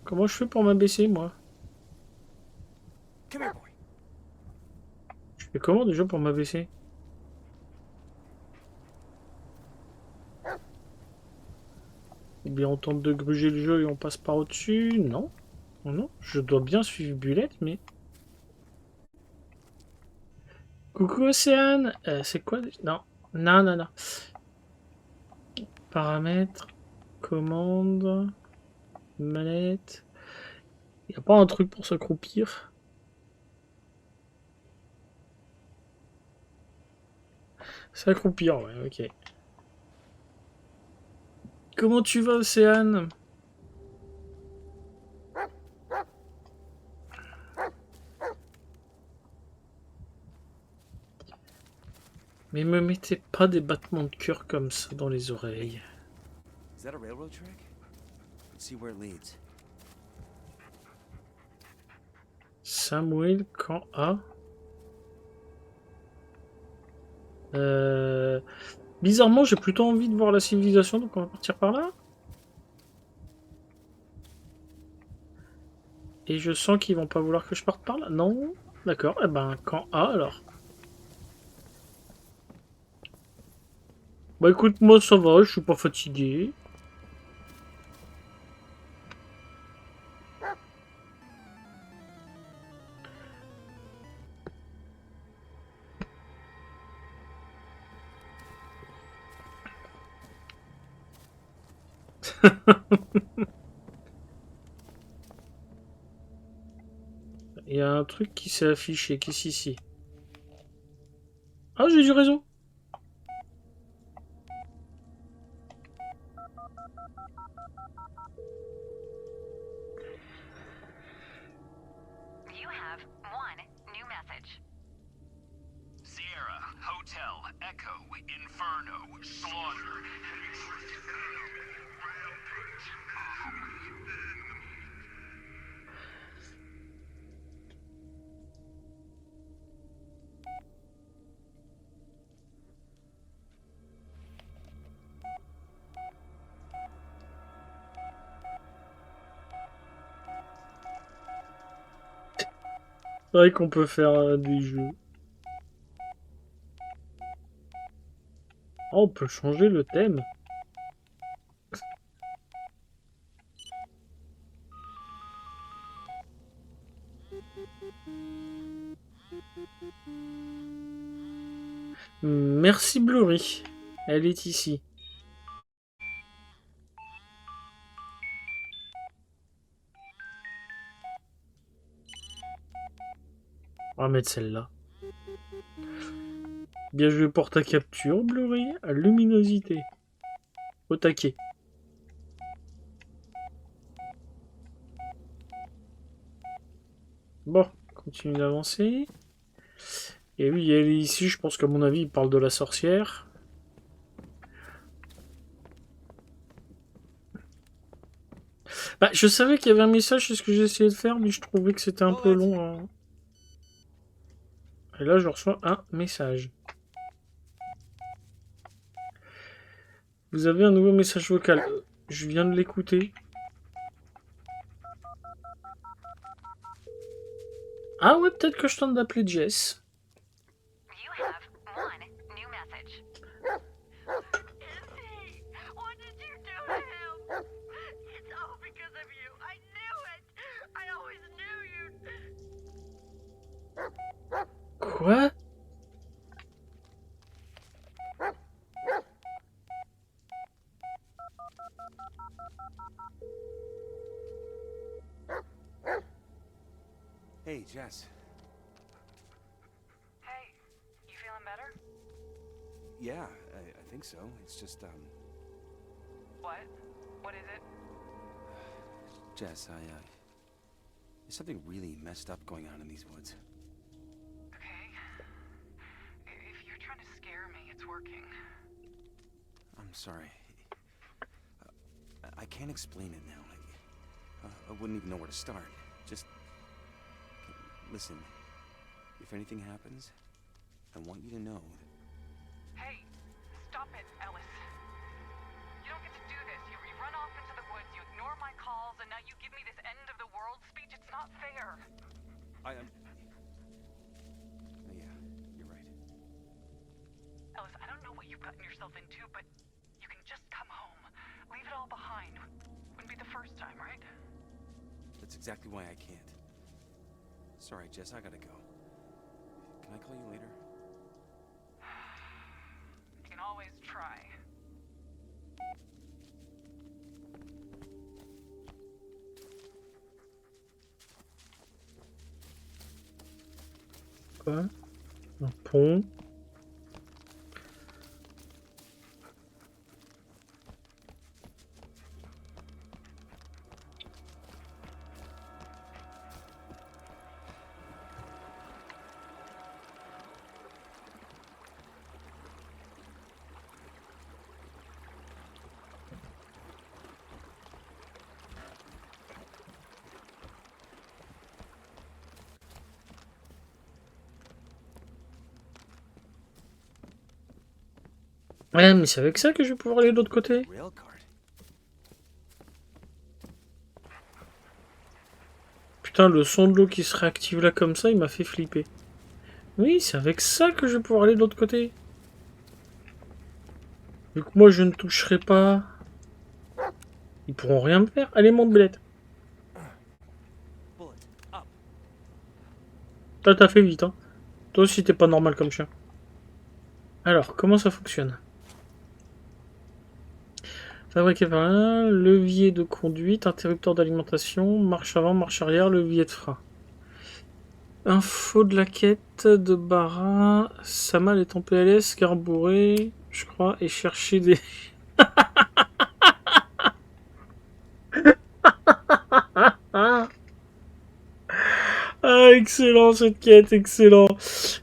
Comment je fais pour m'abaisser, moi? Come here, boy. Je fais comment déjà pour m'abaisser? Ou bien on tente de gruger le jeu et on passe par au-dessus? Non. Non, non. Je dois bien suivre Bulette, mais... Coucou Océane! C'est quoi? Non. Non, non, non. Paramètres. Commande. Manette. Y a pas un truc pour s'accroupir? S'accroupir, ouais, ok. Comment tu vas, Océane? Mais me mettez pas des battements de cœur comme ça dans les oreilles. Is that a railroad track? Let's see where it leads. Samuel, camp A. Bizarrement, j'ai plutôt envie de voir la civilisation, donc on va partir par là. Et je sens qu'ils vont pas vouloir que je parte par là. Non? D'accord, eh ben, camp A alors. Bah écoute, moi ça va, je suis pas fatigué. Il y a un truc qui s'est affiché, qu'est-ce ici? Ah, j'ai du réseau. You have one new message. Sierra, Hotel, Echo, Inferno, Slaughter. C'est vrai qu'on peut faire des jeux. Oh, on peut changer le thème. Merci Blurry. Elle est ici. On va mettre celle-là. Bien joué pour ta capture, Blurry. À luminosité. Au taquet. Bon, continue d'avancer. Et oui, elle est ici. Je pense qu'à mon avis, il parle de la sorcière. Bah, je savais qu'il y avait un message, c'est ce que j'ai essayé de faire, mais je trouvais que c'était un peu long. Hein. Et là, je reçois un message. Vous avez un nouveau message vocal. Je viens de l'écouter. Ah ouais, peut-être que je tente d'appeler Jess. You have one new message. Izzy, what did you do to him? It's all because of you. I knew it. I always knew you'd. Quoi? Hey, Jess. Hey, you feeling better? Yeah, I think so. It's just, What? What is it? Jess, there's something really messed up going on in these woods. Okay. If you're trying to scare me, it's working. I'm sorry. I can't explain it now. I wouldn't even know where to start. Just listen. If anything happens, I want you to know that. Hey, stop it, Ellis. You don't get to do this. You run off into the woods, you ignore my calls, and now you give me this end of the world speech. It's not fair. I am. Yeah, you're right. Ellis, I don't know what you've gotten yourself into, but you can just come home. Leave it all behind. Wouldn't be the first time, right? That's exactly why I can't. Sorry, Jess, I gotta go. Can I call you later? You can always try. Quoi? Un pont. Ouais, mais c'est avec ça que je vais pouvoir aller de l'autre côté. Rail cart. Putain, le son de l'eau qui se réactive là comme ça, il m'a fait flipper. Oui, c'est avec ça que je vais pouvoir aller de l'autre côté. Vu que moi je ne toucherai pas, ils pourront rien me faire. Allez, monte belette. Bullet. Up. Toi, t'as fait vite, hein. Toi aussi, t'es pas normal comme chien. Alors, comment ça fonctionne? Fabriqué par un levier de conduite, interrupteur d'alimentation, marche avant, marche arrière, levier de frein. Info de la quête de Bara. Samal est en PLS, carburé, je crois, et chercher des. Ah, excellent cette quête, excellent.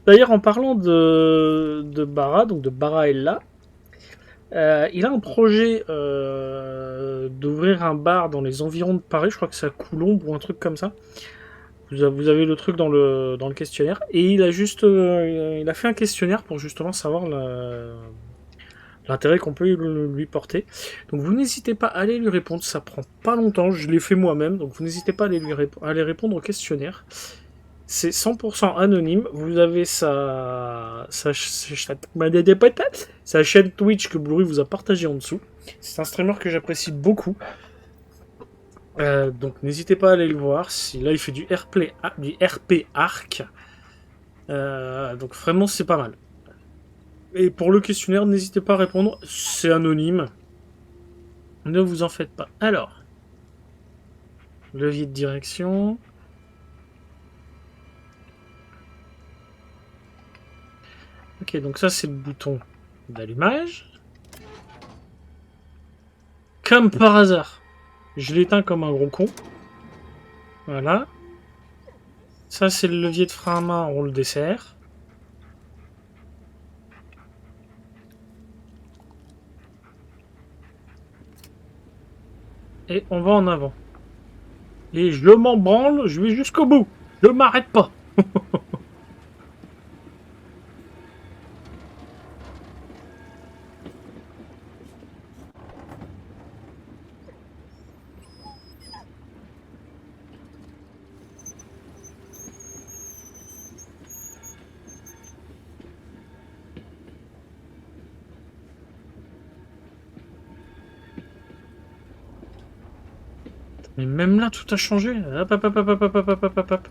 D'ailleurs, en parlant de Bara, donc de Bara Ella, il a un projet d'ouvrir un bar dans les environs de Paris, je crois que c'est à Coulombe ou un truc comme ça. Vous avez le truc dans le questionnaire. Et il a juste il a fait un questionnaire pour justement savoir l'intérêt qu'on peut lui porter. Donc vous n'hésitez pas à aller lui répondre, ça prend pas longtemps, je l'ai fait moi-même, donc vous n'hésitez pas à aller répondre au questionnaire. C'est 100% anonyme, vous avez sa chaîne Twitch que Blue vous a partagée en dessous. C'est un streamer que j'apprécie beaucoup. Donc n'hésitez pas à aller le voir. Là il fait du RP Arc. Donc vraiment c'est pas mal. Et pour le questionnaire, n'hésitez pas à répondre. C'est anonyme. Ne vous en faites pas. Alors, levier de direction. Ok, donc ça c'est le bouton d'allumage. Comme par hasard, je l'éteins comme un gros con. Voilà. Ça c'est le levier de frein à main, on le dessert. Et on va en avant. Et je m'en branle, je vais jusqu'au bout. Je m'arrête pas. Mais même là, tout a changé. Hop, hop, hop, hop, hop, hop, hop, hop, hop, hop.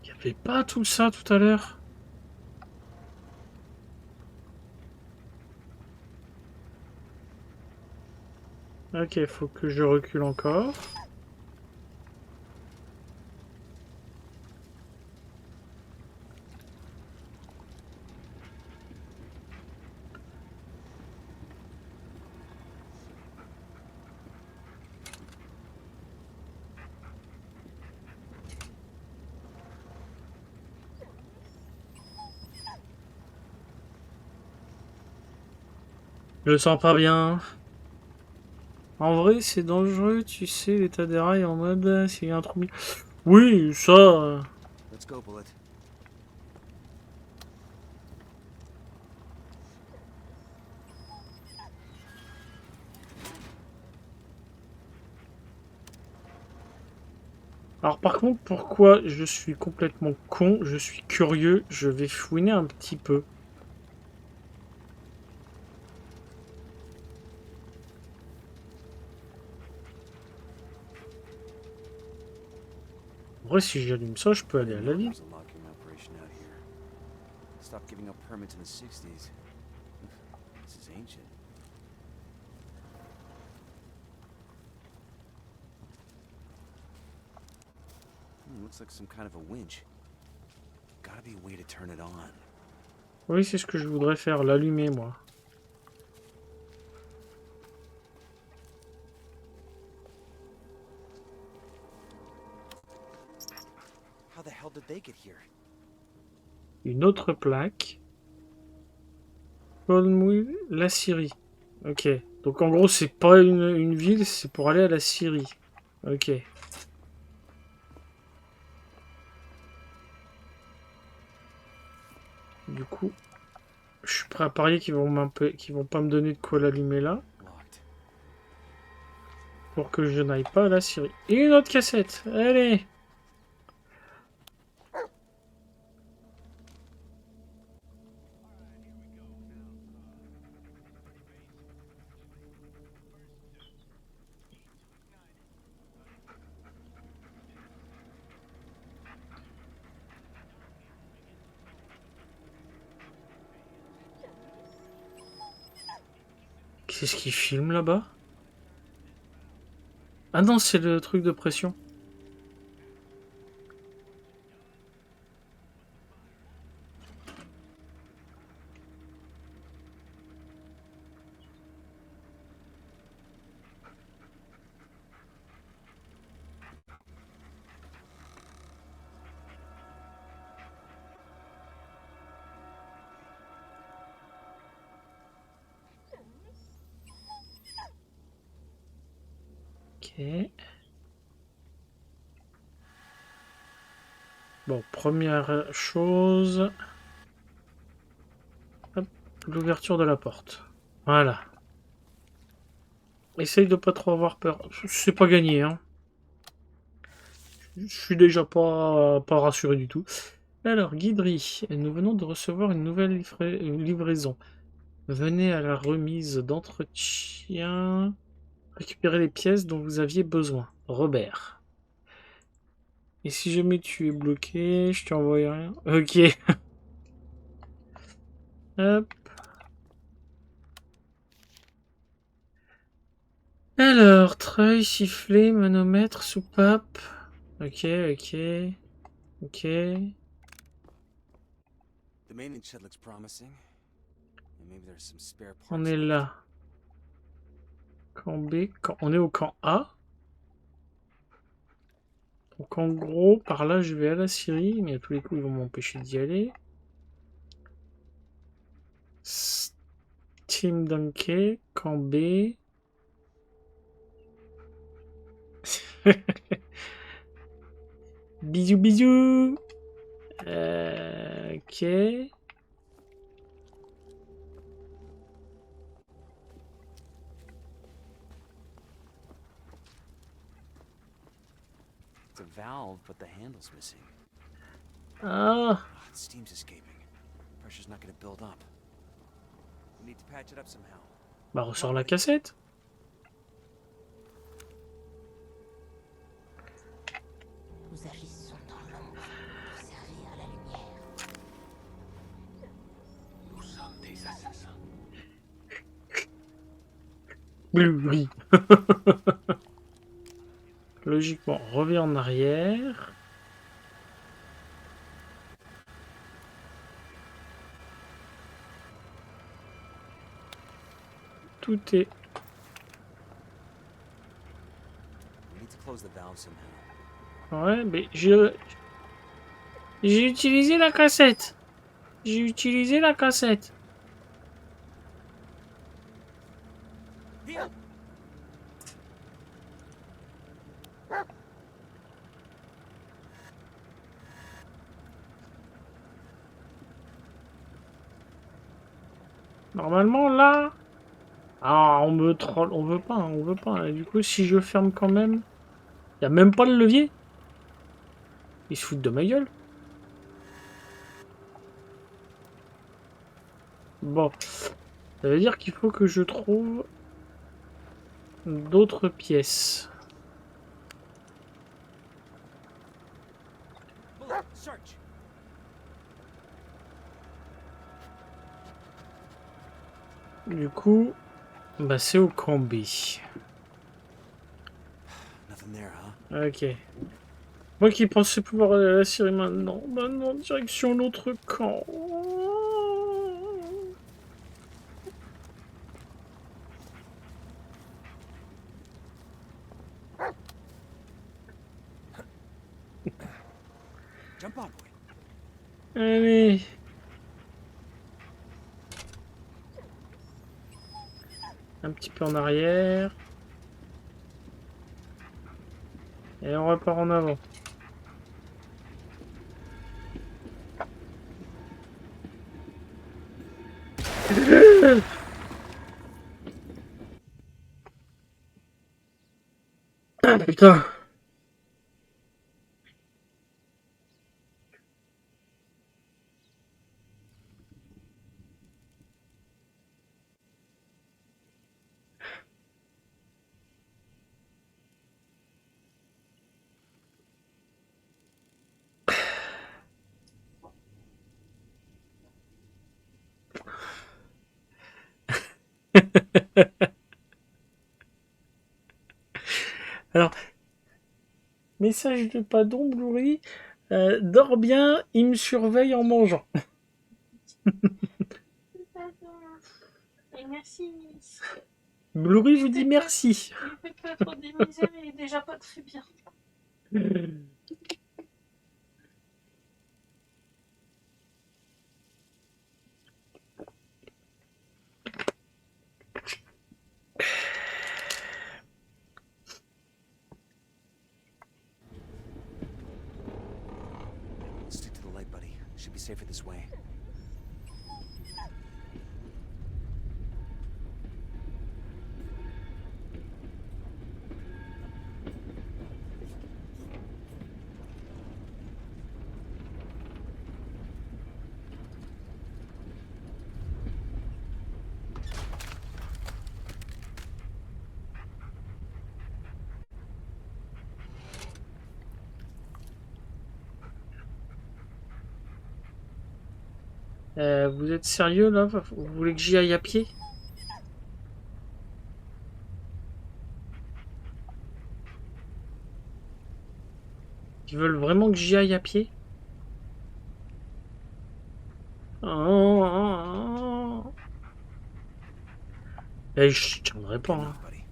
Il n'y avait pas tout ça tout à l'heure. Ok, faut que je recule encore. Je le sens pas bien. En vrai, c'est dangereux, tu sais, l'état des rails en mode s'il y a un trou. Oui, ça. Let's go, Bullet. Alors par contre, pourquoi je suis complètement con, je suis curieux, je vais fouiner un petit peu. En vrai, si j'allume ça, je peux aller à la ville. There's a locking operation out here. Stopped giving out permits in the 60s. This is ancient. Looks like some kind of a winch. Gotta be a way to turn it on. Oui, c'est ce que je voudrais faire, l'allumer, moi. How the hell did they get here? Une autre plaque. Colmouille, la Syrie. Ok. Donc en gros, c'est pas une ville, c'est pour aller à la Syrie. Ok. Du coup, je suis prêt à parier qu'ils vont pas me donner de quoi l'allumer là. Locked. Pour que je n'aille pas à la Syrie. Et une autre cassette. Allez. Qu'est-ce qu'il filme là-bas? Ah non, c'est le truc de pression. Ok. Bon, première chose. Hop, l'ouverture de la porte. Voilà. Essaye de pas trop avoir peur. C'est pas gagné, hein. Je suis déjà pas rassuré du tout. Alors, Guidry, nous venons de recevoir une nouvelle livraison. Venez à la remise d'entretien. Récupérer les pièces dont vous aviez besoin. Robert. Et si jamais tu es bloqué, je t'envoie rien. Ok. Hop. Alors, treuil, sifflet, manomètre, soupape. Ok, ok. Ok. The maintenance shed looks promising. And maybe there's some spare parts. On est left. là. Camp B. On est au camp A. Donc en gros, par là, je vais à la Syrie. Mais à tous les coups, ils vont m'empêcher d'y aller. Team Donkey. Camp B. Bisous, bisous. Ok. It's a valve, but the handle's missing. Ah. Steam's escaping. Pressure's not gonna build up. We need to patch it up somehow. Bah, ressort la cassette. Nous agissons dans l'ombre pour servir la lumière. Nous sommes des assassins. Oui. Logiquement, on revient en arrière. Tout est... We need to close the valve somehow. Ouais, mais j'ai utilisé la cassette. J'ai utilisé la cassette. Here! Normalement, là... Ah, on me troll. On veut pas, hein, on veut pas. Et du coup, si je ferme quand même... Y a même pas le levier. Ils se foutent de ma gueule. Bon. Ça veut dire qu'il faut que je trouve... d'autres pièces. Bullet, search! Du coup... Bah, c'est au camp B. Nothing there, huh? Ok. Moi qui pensais pouvoir aller à la Syrie maintenant. Maintenant, direction l'autre camp. Jump on, boy. Allez. Un petit peu en arrière. Et on repart en avant. Ah putain. Alors, message de Padon, Blu-ray. Dors bien, il me surveille en mangeant. Et merci, Miss. Blu-ray vous dit merci. Il fait pas trop des misères, il est déjà pas très bien. Stick to the light, buddy. Should be safer this way. Vous êtes sérieux là? Vous voulez que j'y aille à pied? Ils veulent vraiment que j'y aille à pied? Oh. Et je tiendrai pas. Come Hein. on, buddy.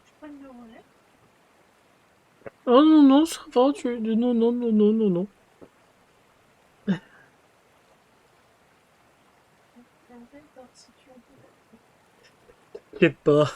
Je prends le relais. Oh non, non, ça va, non, non, non, non, non, non. Si tu veux. T'inquiète pas.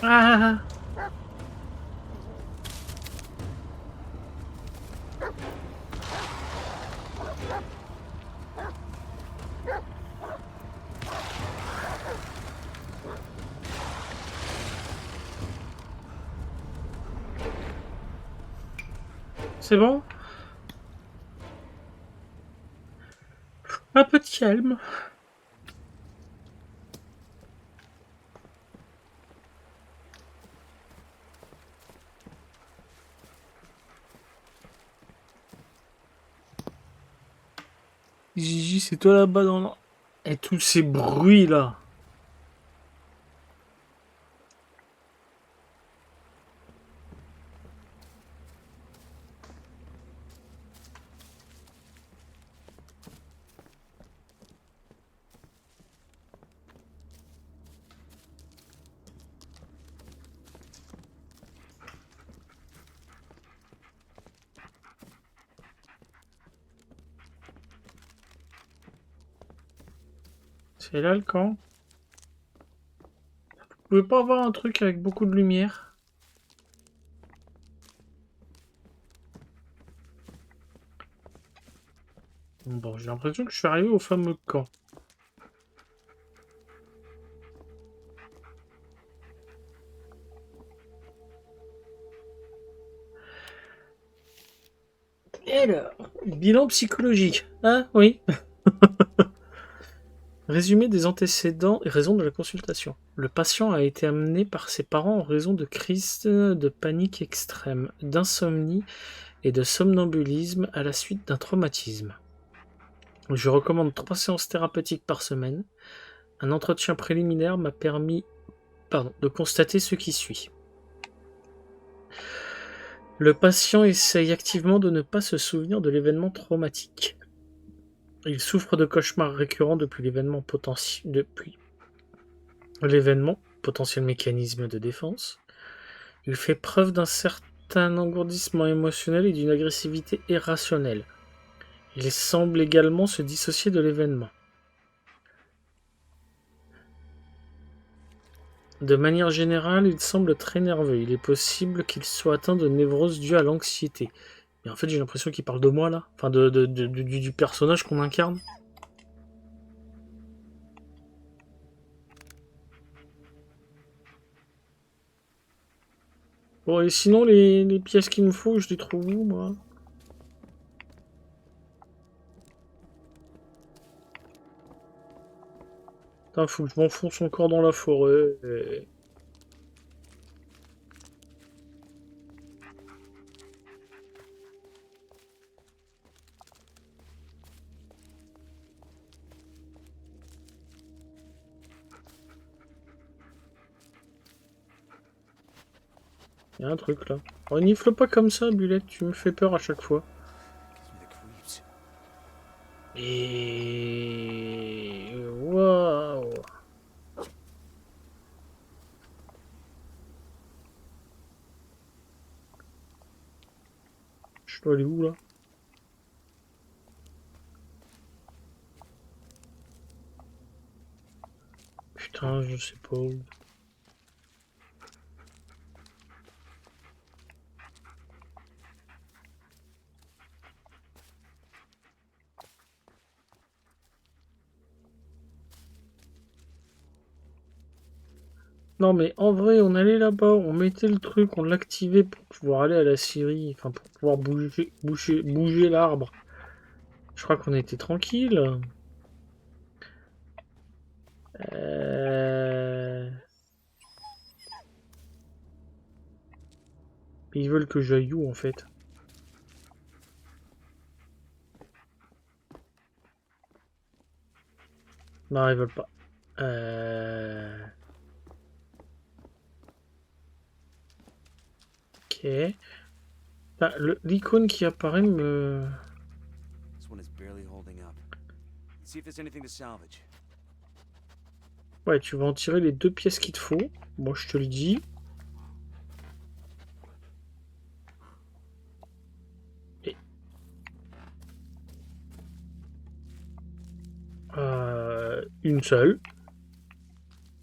Ah. C'est bon? Un peu de calme. Gigi, c'est toi là-bas dans le... Et tous ces bruits là. C'est là le camp. Vous pouvez pas avoir un truc avec beaucoup de lumière? Bon, j'ai l'impression que je suis arrivé au fameux camp. Et alors, bilan psychologique, hein? Oui. Résumé des antécédents et raisons de la consultation. Le patient a été amené par ses parents en raison de crises de panique extrême, d'insomnie et de somnambulisme à la suite d'un traumatisme. Je recommande 3 séances thérapeutiques par semaine. Un entretien préliminaire m'a permis de constater ce qui suit. Le patient essaye activement de ne pas se souvenir de l'événement traumatique. Il souffre de cauchemars récurrents depuis l'événement, potentiel mécanisme de défense. Il fait preuve d'un certain engourdissement émotionnel et d'une agressivité irrationnelle. Il semble également se dissocier de l'événement. De manière générale, il semble très nerveux. Il est possible qu'il soit atteint de névrose due à l'anxiété. Mais en fait, j'ai l'impression qu'il parle de moi, là. Enfin, du personnage qu'on incarne. Bon, et sinon, les pièces qu'il me faut, je les trouve où, moi? Putain, faut que je m'enfonce encore dans la forêt. Il y a un truc, là. Renifle pas comme ça, Bulette, tu me fais peur à chaque fois. Gives me the creeps. Et... Waouh. Je dois aller où, là? Putain, je sais pas où. Non, mais en vrai, on allait là-bas, on mettait le truc, on l'activait pour pouvoir aller à la scierie, enfin pour pouvoir bouger l'arbre. Je crois qu'on était tranquille. Ils veulent que j'aille où en fait? Non, ils veulent pas. Ok. Ah, l'icône qui apparaît me... This one is barely holding up. Let's see if there's anything to salvage. Ouais, tu vas en tirer les 2 pièces qu'il te faut. Moi, je te le dis. Et... une seule.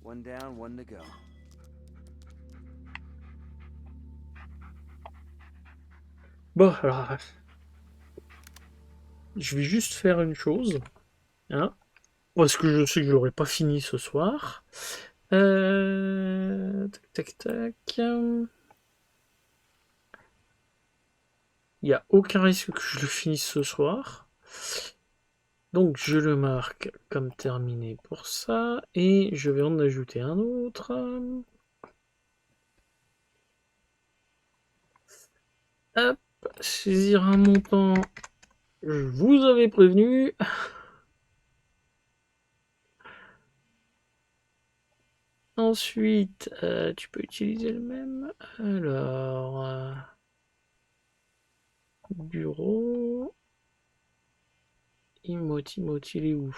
One down, one to go. Bon, alors... Je vais juste faire une chose. Hein, parce que je sais que je l'aurai pas fini ce soir. Tac, tac, tac. Il n'y a aucun risque que je le finisse ce soir. Donc je le marque comme terminé pour ça. Et je vais en ajouter un autre. Hop, saisir un montant. Je vous avais prévenu. Ensuite, tu peux utiliser le même. Alors, bureau. Imoti, il est où?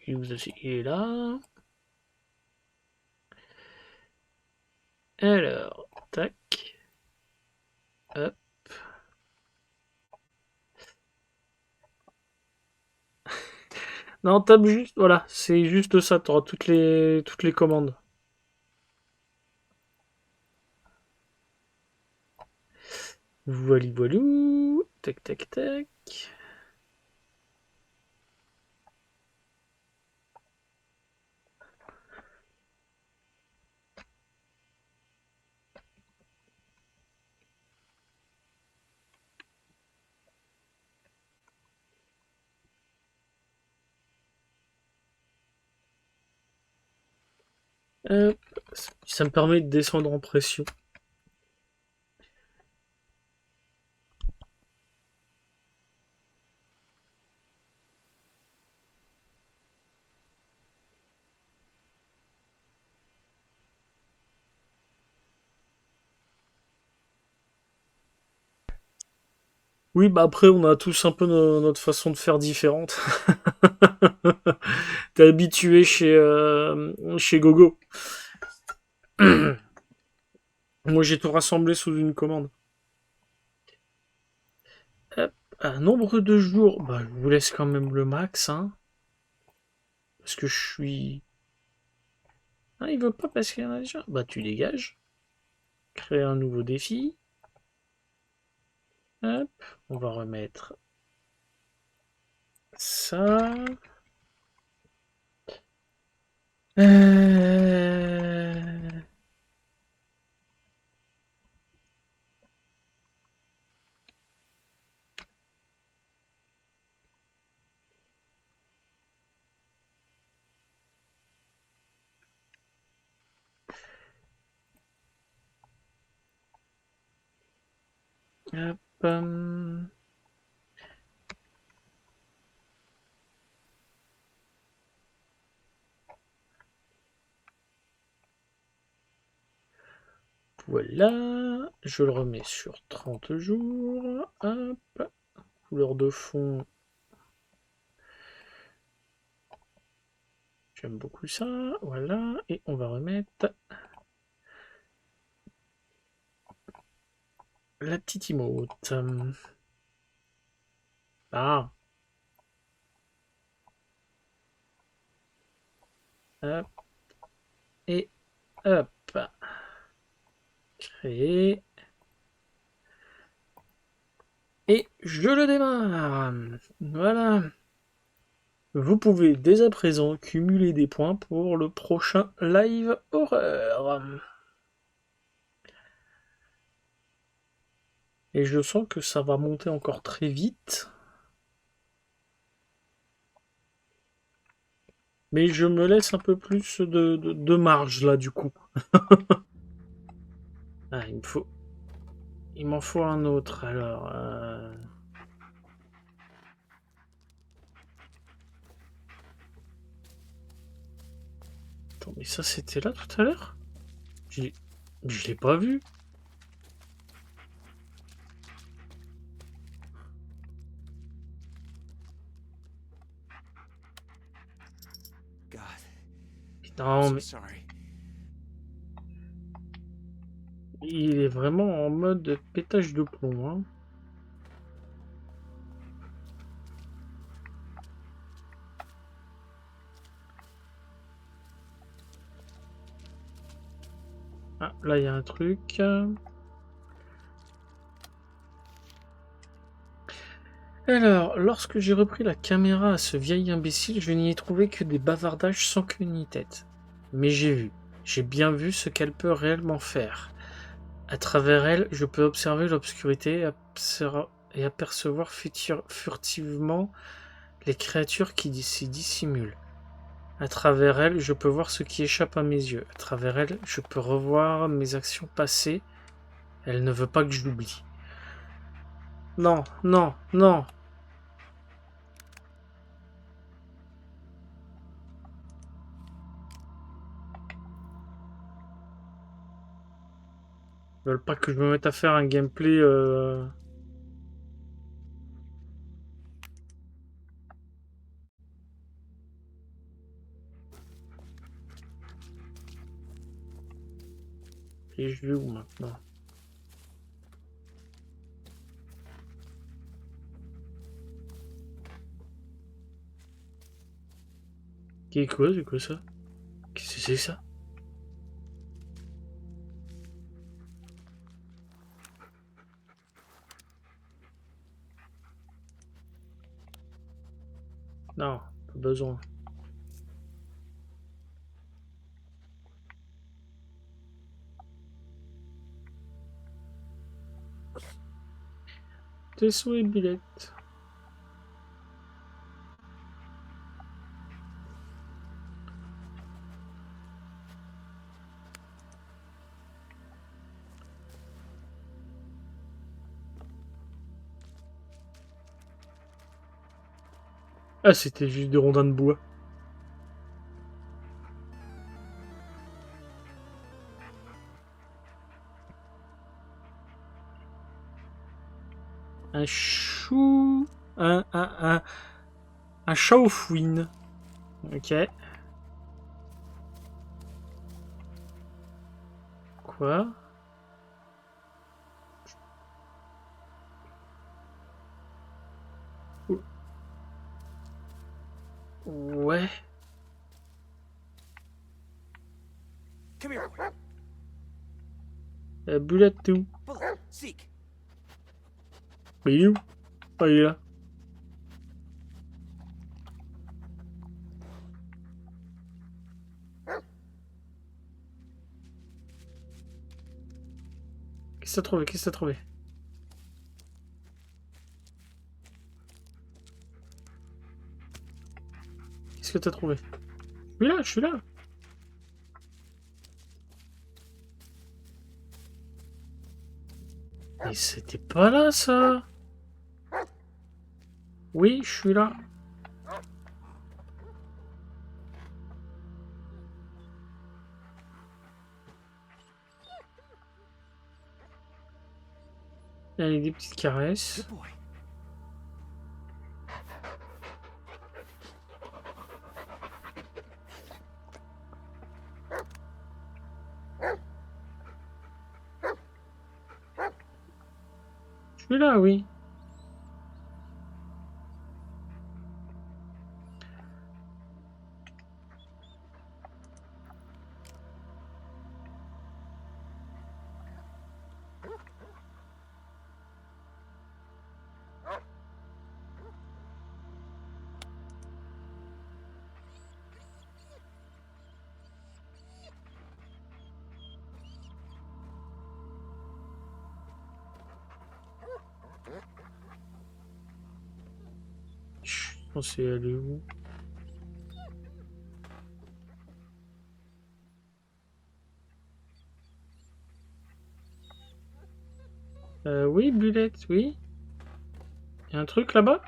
Il est où aussi? Il est là. Alors, tac. Hop. Non, tape juste, voilà, c'est juste ça, tu auras toutes les commandes. Voilà, voilou. Tac, tac, tac. Hop. Ça me permet de descendre en pression. Oui, bah après, on a tous un peu notre façon de faire différente. T'es habitué chez Gogo. Moi, j'ai tout rassemblé sous une commande. Hop. Un nombre de jours, bah, je vous laisse quand même le max, hein. Parce que je suis... Ah, il veut pas parce qu'il y en a déjà. Bah, tu dégages. Créer un nouveau défi. Hop. On va remettre ça. Euh... Hop. Voilà. Je le remets sur 30 jours. Hop. Couleur de fond. J'aime beaucoup ça. Voilà. Et on va remettre la petite emote. Ah. Hop. Et hop. Créer. Et je le démarre. Voilà. Vous pouvez dès à présent cumuler des points pour le prochain live horreur. Et je sens que ça va monter encore très vite. Mais je me laisse un peu plus de marge là du coup. Ah, il m'en faut un autre alors. Attends, mais ça c'était là tout à l'heure? Je l'ai pas vu. God, Non, I'm so mais sorry. il est vraiment en mode pétage de plomb, hein. Ah, là il y a un truc. Alors, lorsque j'ai repris la caméra à ce vieil imbécile, je n'y ai trouvé que des bavardages sans queue ni tête. Mais j'ai bien vu ce qu'elle peut réellement faire. À travers elle, je peux observer l'obscurité et apercevoir furtivement les créatures qui s'y dissimulent. À travers elle, je peux voir ce qui échappe à mes yeux. À travers elle, je peux revoir mes actions passées. Elle ne veut pas que je l'oublie. Non, non, non. Ils veulent pas que je me mette à faire un gameplay. Et je vais où maintenant? C'est quoi ça? Qu'est-ce que c'est ça? Non, pas besoin. Tes souhaits, Billette. Ah, c'était juste des rondins de bois. Un chou... Un chat aux fouines. Ok. Quoi? Ouais. Come here, boy. Bullet tout. Bullet, seek. Mais il est où? Ah, il est là. Qu'est-ce que t'as trouvé? Qu'est-ce que t'as trouvé? Qu'est-ce que t'as trouvé? Je suis là. Mais c'était pas là, ça. Oui, je suis là. Il y a des petites caresses. Good boy. Je suis là, oui. Je pensais aller où? Oui, Bulette, oui. Il y a un truc là-bas?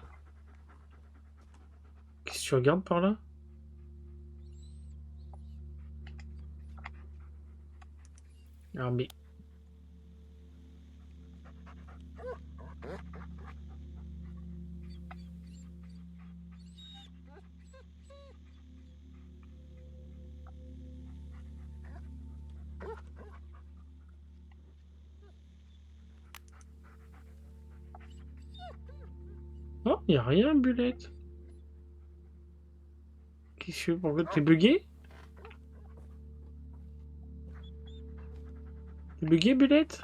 Qu'est-ce que tu regardes par là? Ah, mais... Oh, il n'y a rien, Bulette. Qu'est-ce que... Pourquoi t'es bugué? T'es bugué, Bulette?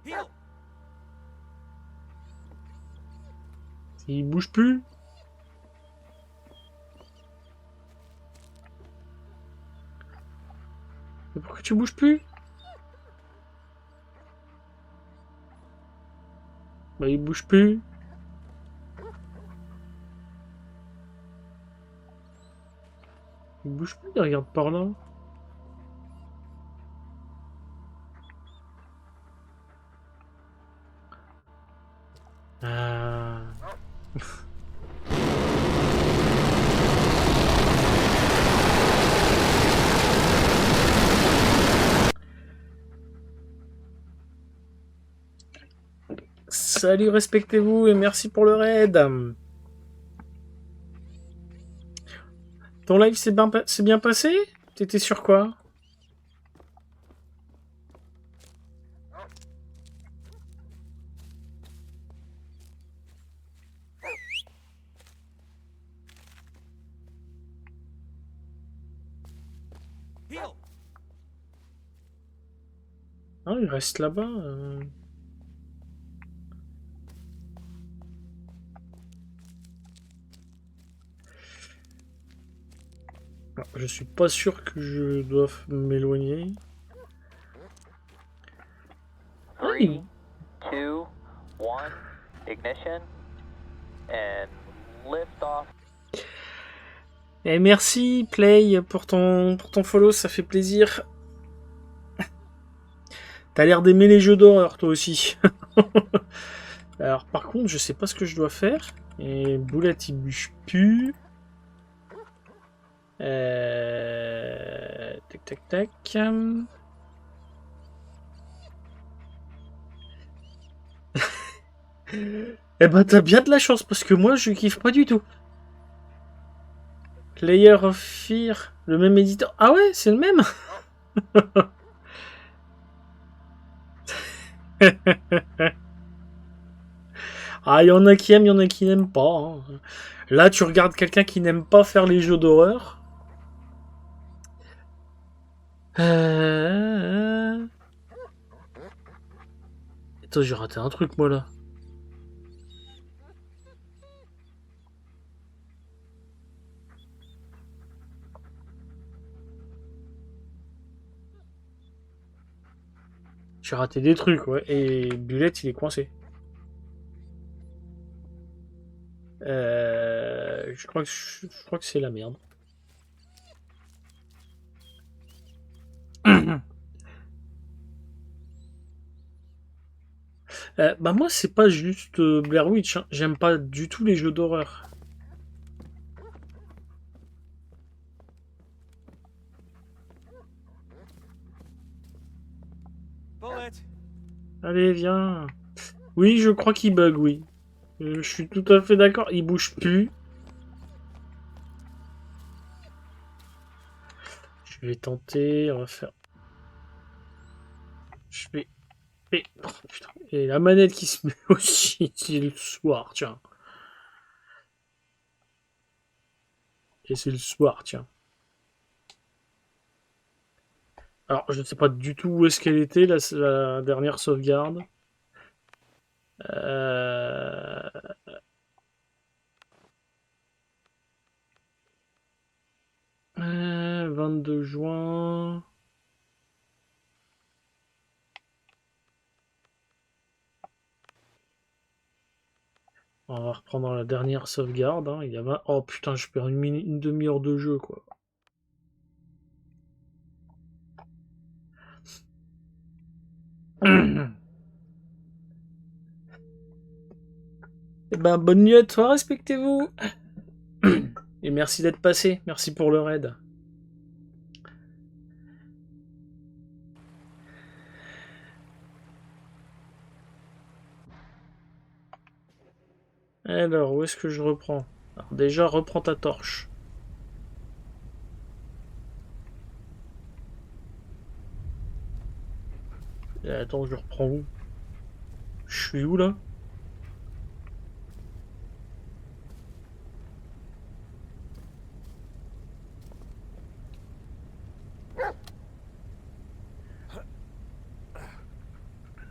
Heal. Il bouge plus. Mais pourquoi tu bouges plus? Bah, il bouge plus. Il bouge plus, il regarde par là. Ah. Salut, respectez-vous et merci pour le raid. Ton live s'est bien passé? T'étais sur quoi? Heal. Ah, il reste là-bas. Ah, je suis pas sûr que je dois m'éloigner. Ah, 3, 2, 1, ignition, and lift off. Et merci Play pour ton follow, ça fait plaisir. T'as l'air d'aimer les jeux d'horreur toi aussi. Alors par contre, je sais pas ce que je dois faire. Et Boulette il bouge plus. Tac tac tac. Eh ben t'as bien de la chance parce que moi je kiffe pas du tout. Player of Fear, le même éditeur. Ah ouais, c'est le même. Ah, il y en a qui aiment, il y en a qui n'aiment pas. Hein. Là, tu regardes quelqu'un qui n'aime pas faire les jeux d'horreur. Attends, j'ai raté un truc, moi, là. J'ai raté des trucs, ouais. Et Bullet, il est coincé. Je crois que c'est la merde. Bah moi, c'est pas juste Blair Witch. Hein. J'aime pas du tout les jeux d'horreur. Bullet! Allez, viens. Oui, je crois qu'il bug, oui. Je suis tout à fait d'accord. Il bouge plus. Je vais tenter. On va faire. Je vais. Oh, putain. Et la manette qui se met aussi. C'est le soir, tiens. Et c'est le soir, tiens. Alors, je ne sais pas du tout où est-ce qu'elle était, la dernière sauvegarde. Euh... 22 juin. On va reprendre la dernière sauvegarde. Hein. Il y a 20... Oh putain, je perds une demi-heure de jeu, quoi. Eh ben, bonne nuit à toi, respectez-vous. Et merci d'être passé. Merci pour le raid. Alors, où est-ce que je reprends? Alors, déjà, reprends ta torche. Et attends, je reprends où? Je suis où, là?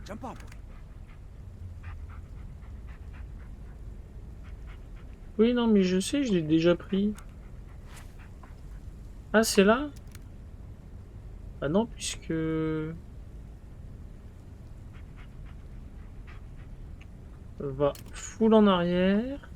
Jump on, boy. Oui, non, mais je sais, je l'ai déjà pris. Ah, c'est là? Ah non, puisque... Va full en arrière.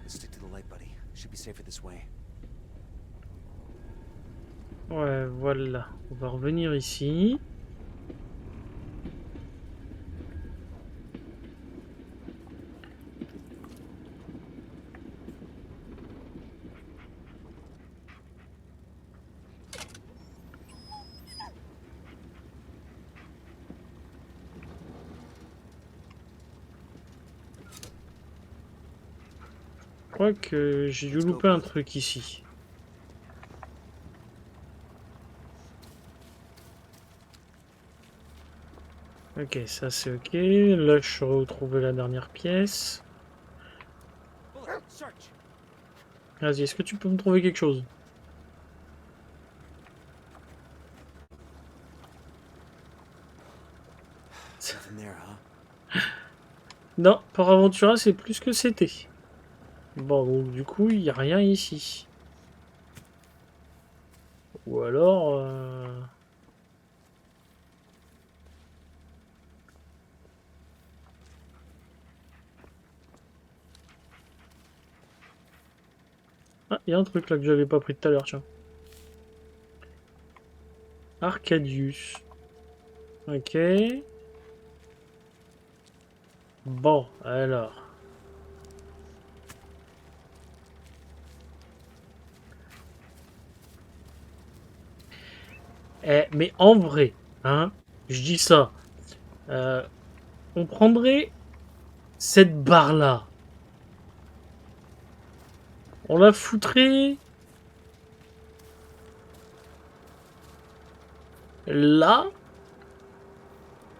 Let's stick to the light, buddy. Should be safer this way. Ouais, voilà. On va revenir ici. Je crois que j'ai dû louper un truc ici. Ok, ça c'est ok. Là, je retrouve la dernière pièce. Bullet, search! Vas-y, est-ce que tu peux me trouver quelque chose? Nothing there, huh? Non, Port Aventura, c'est plus que c'était. Bon, donc du coup, il n'y a rien ici. Ou alors... Ah, il y a un truc là que j'avais pas pris tout à l'heure, tiens. Arcadius. Ok. Bon, alors. Mais en vrai, hein, je dis ça. On prendrait cette barre-là. On la foutrait là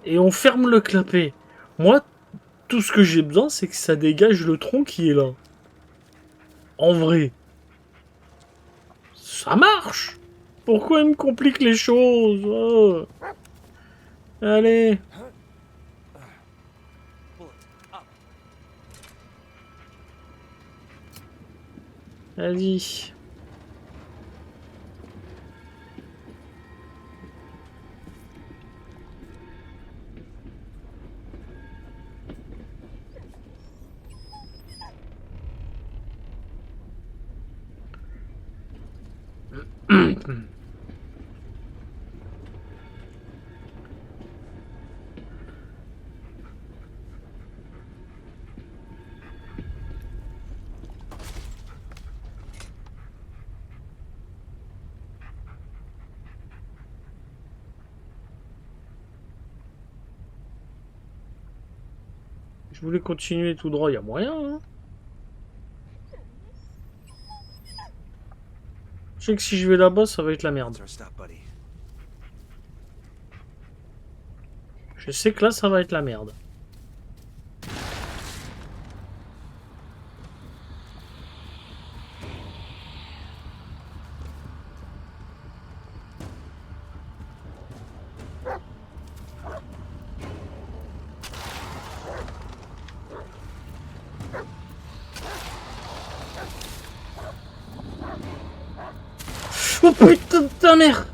et on ferme le clapet. Moi, tout ce que j'ai besoin, c'est que ça dégage le tronc qui est là. En vrai. Ça marche. Pourquoi il me complique les choses? Oh. Allez. Pull it up. Vas-y. Je voulais continuer tout droit, il y a moyen, hein. Je sais que si je vais là-bas, ça va être la merde. What's our stop, buddy? Je sais que là, ça va être la merde. Oh putain de ta mère!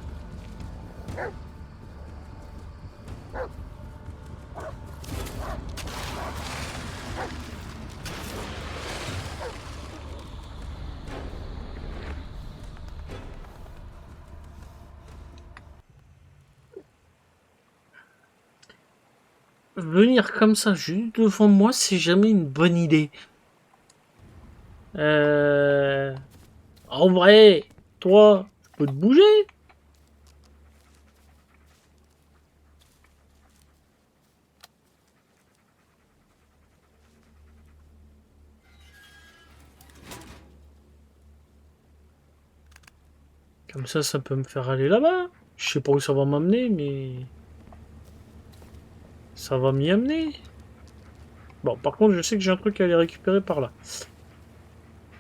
Venir comme ça juste devant moi, c'est jamais une bonne idée. En vrai, toi, tu peux te bouger? Comme ça peut me faire aller là-bas. Je sais pas où ça va m'amener, mais... ça va m'y amener. Bon, par contre, je sais que j'ai un truc à aller récupérer par là.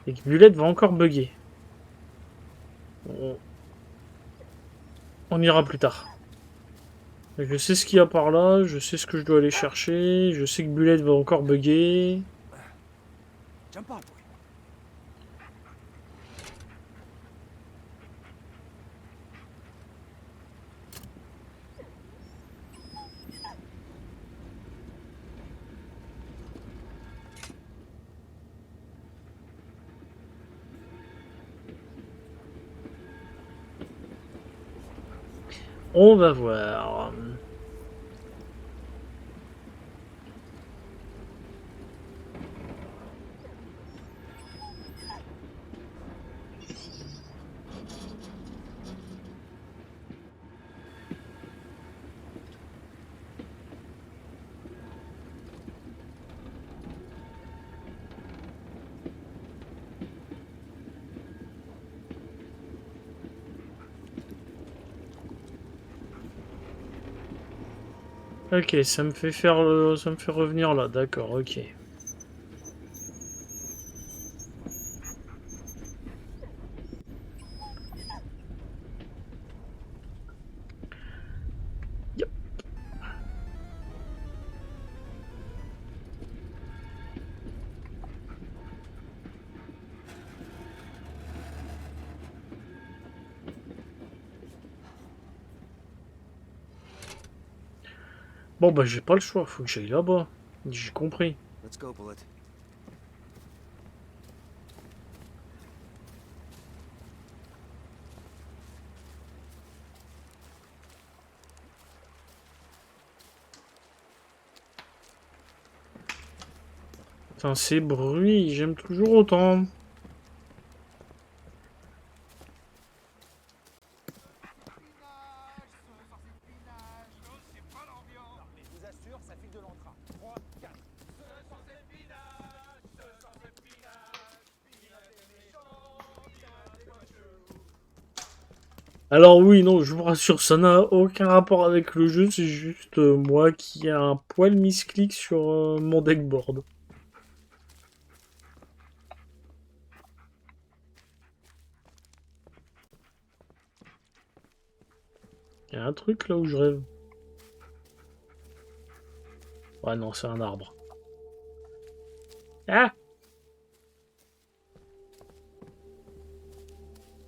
Et que Bullet va encore bugger. On ira plus tard. Je sais ce qu'il y a par là, je sais ce que je dois aller chercher, je sais que Bullet va encore bugger. Jump on, boy. On va voir. Ok, ça me fait faire ça me fait revenir là, d'accord, ok. Bon, bah, j'ai pas le choix, faut que j'aille là-bas. J'ai compris. Let's go, Bullet. Putain, ces bruits, j'aime toujours autant. Alors oui, non, je vous rassure, ça n'a aucun rapport avec le jeu, c'est juste moi qui ai un poil misclick sur mon deckboard. Il y a un truc là où je rêve. Ouais, non, c'est un arbre. Ah!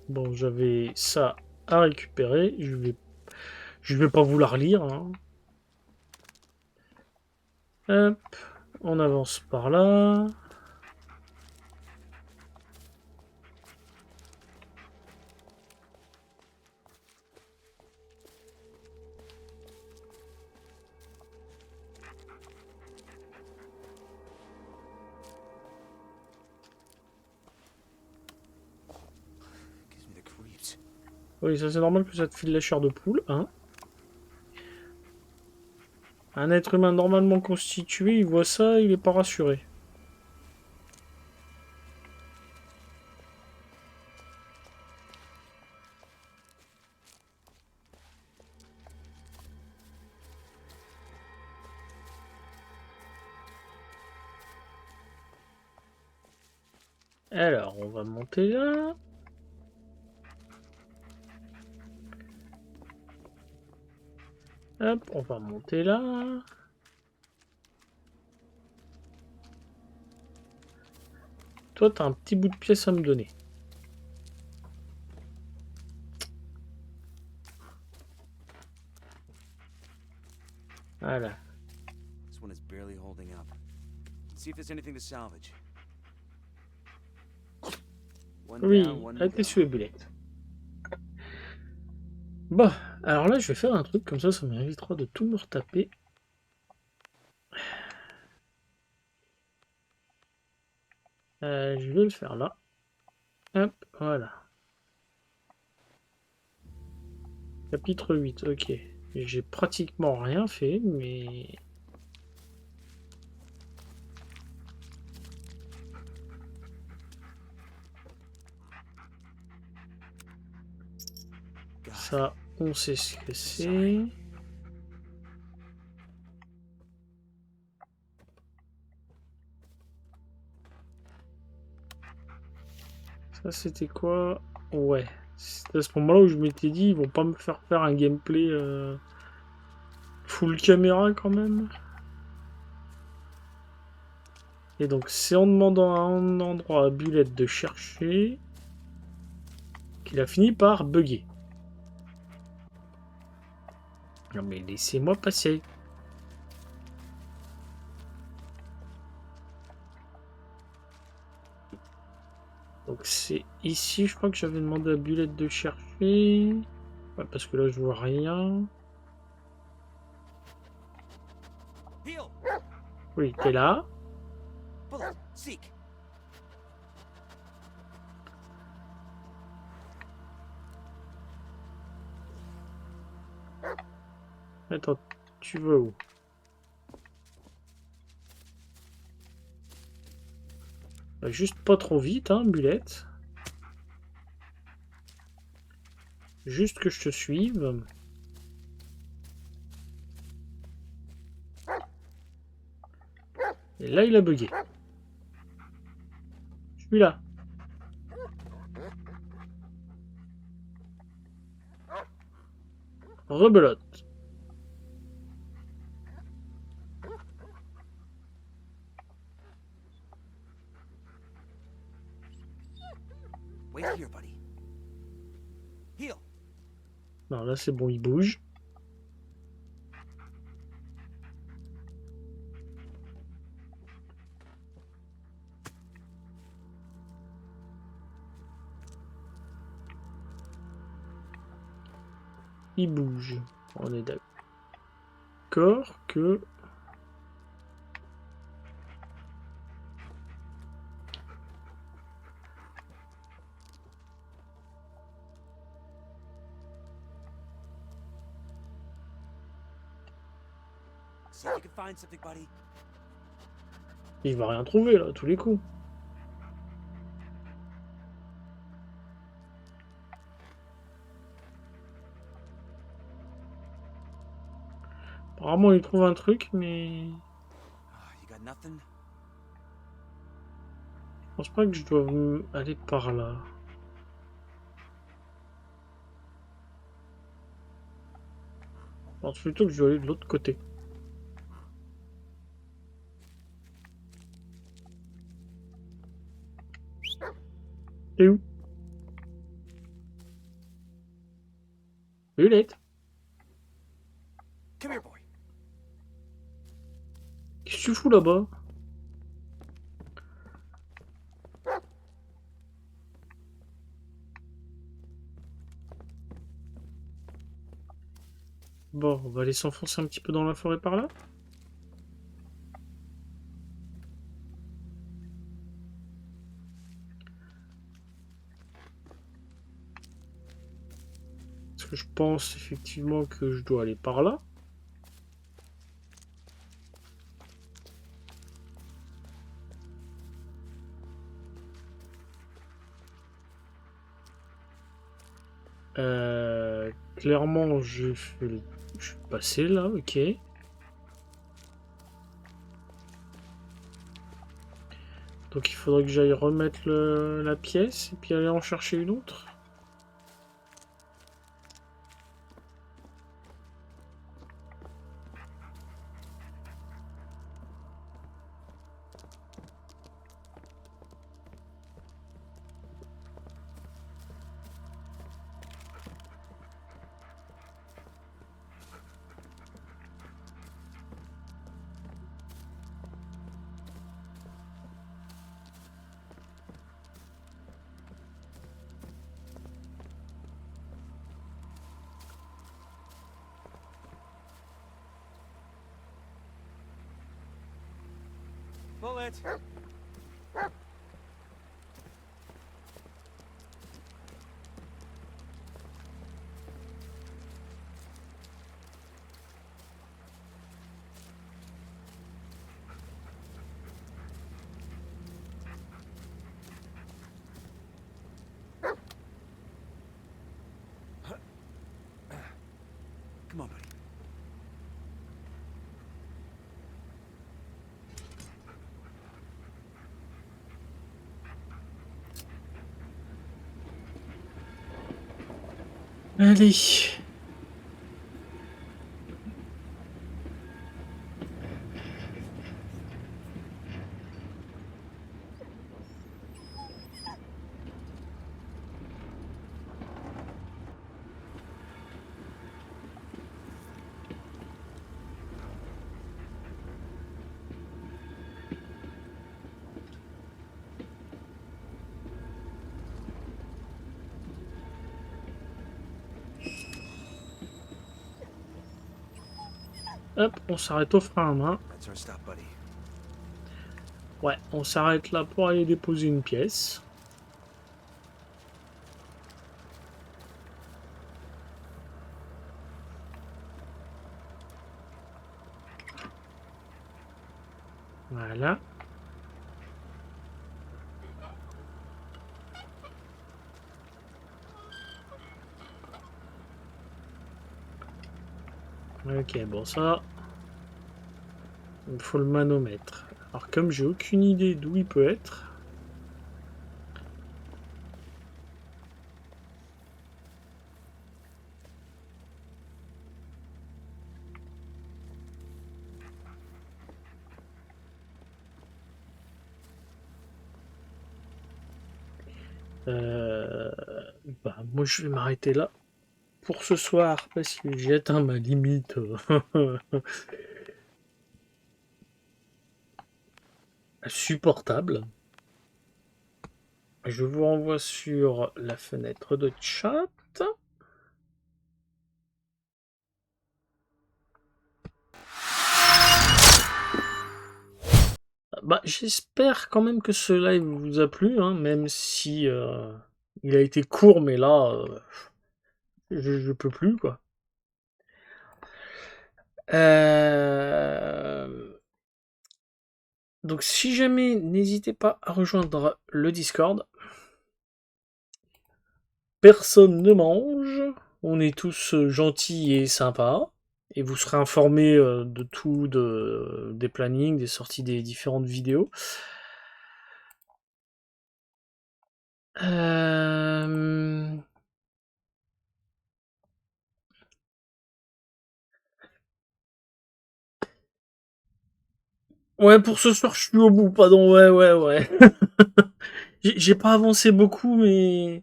Bon, j'avais ça à récupérer. Je vais pas vous la relire, hein. Hop, on avance par là. Gives me the creeps. Oui, ça c'est normal que ça te file la chair de poule, hein. Un être humain normalement constitué, il voit ça, il est pas rassuré. Alors, on va monter là. Hop, on va monter là. Toi, t'as un petit bout de pièce à me donner. Voilà. This one is barely holding up. Let's see if there's anything to salvage. One Oui, down, one to arrêtez go. sur les boulettes. Bon, alors là, je vais faire un truc, comme ça m'évitera de tout me retaper. Je vais le faire là. Hop, voilà. Chapitre 8, ok. J'ai pratiquement rien fait, mais... God. Ça, on sait ce que c'est. Ça, c'était quoi? Ouais. C'est à ce moment-là où je m'étais dit, ils vont pas me faire faire un gameplay full caméra quand même. Et donc, c'est en demandant à un endroit à Bullet de chercher qu'il a fini par bugger. Non mais laissez-moi passer. Donc c'est ici, je crois que j'avais demandé à Bullet de chercher. Ouais, parce que là je vois rien. Heal! Oui, t'es là. Bullet, seek! Attends, tu vas où? Bah, juste pas trop vite, hein, Bullet. Juste que je te suive. Et là, il a bugué. Je suis là. Rebelote. Wait here, buddy. Heal! Non, là c'est bon, il bouge. il bouge. On est d'accord que... See if you can find something, buddy. Il va rien trouver là, à tous les coups. Apparemment, il trouve un truc, mais... You got nothing? Je pense pas que je dois aller par là. Je pense plutôt que je dois aller de l'autre côté. T'es où? Lunette. Come here, boy. Qu'est-ce que tu fous là-bas? Bon, on va aller s'enfoncer un petit peu dans la forêt par là. Parce que je pense effectivement que je dois aller par là. Clairement, je suis passé là, ok. Donc il faudrait que j'aille remettre la pièce et puis aller en chercher une autre. Bullet. Come on, buddy. Allez. Hop, on s'arrête au frein à main. That's our stop, buddy. Ouais, on s'arrête là pour aller déposer une pièce. Voilà. Ok, bon ça, il faut le manomètre. Alors comme j'ai aucune idée d'où il peut être, moi je vais m'arrêter là pour ce soir parce que j'ai atteint ma limite. Supportable. Je vous renvoie sur la fenêtre de chat. Bah, j'espère quand même que ce live vous a plu, hein, même si il a été court, mais là, je peux plus, quoi. Donc si jamais, n'hésitez pas à rejoindre le Discord. Personne ne mange, on est tous gentils et sympas, et vous serez informés de tout, des plannings, des sorties des différentes vidéos. Ouais, pour ce soir, je suis au bout, pardon, ouais. J'ai pas avancé beaucoup, mais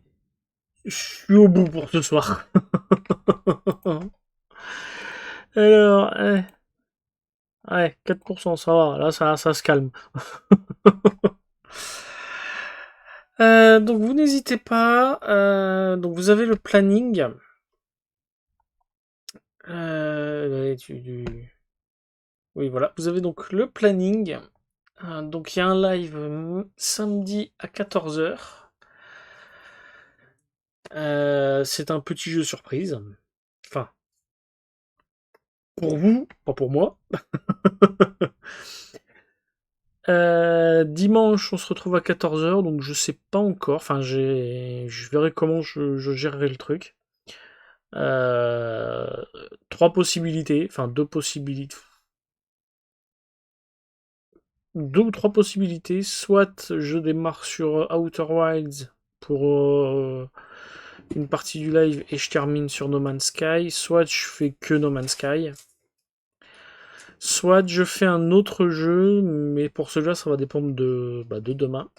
je suis au bout pour ce soir. Alors, ouais, 4%, ça va, là, ça se calme. Donc vous n'hésitez pas, donc vous avez le planning. Oui, voilà, vous avez donc le planning. Donc il y a un live samedi à 14h. C'est un petit jeu surprise. Enfin, pour vous, pas pour moi. Dimanche, on se retrouve à 14h, donc je sais pas encore. Enfin, je verrai comment je gérerai le truc. 3 possibilités, enfin 2 possibilités. 2 ou 3 possibilités. Soit je démarre sur Outer Wilds pour une partie du live et je termine sur No Man's Sky. Soit je fais que No Man's Sky. Soit je fais un autre jeu, mais pour celui-là, ça va dépendre de demain.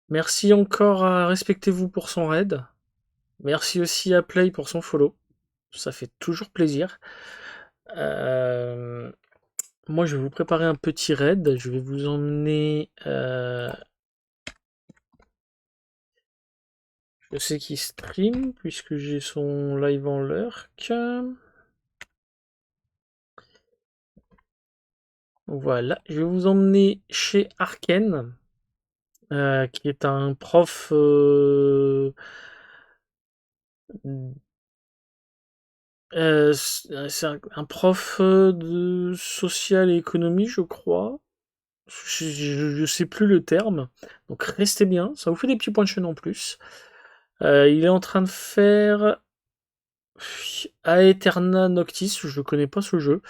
Merci encore à Respectez-vous pour son raid. Merci aussi à Play pour son follow. Ça fait toujours plaisir. Moi, je vais vous préparer un petit raid. Je vais vous emmener... Je sais qu'il stream, puisque j'ai son live en lurk. Voilà, je vais vous emmener chez Arken, qui est un prof... c'est un prof de social et économie, je crois. Je sais plus le terme. Donc restez bien, ça vous fait des petits points de chaîne en plus. Il est en train de faire Aeterna Noctis, je connais pas ce jeu.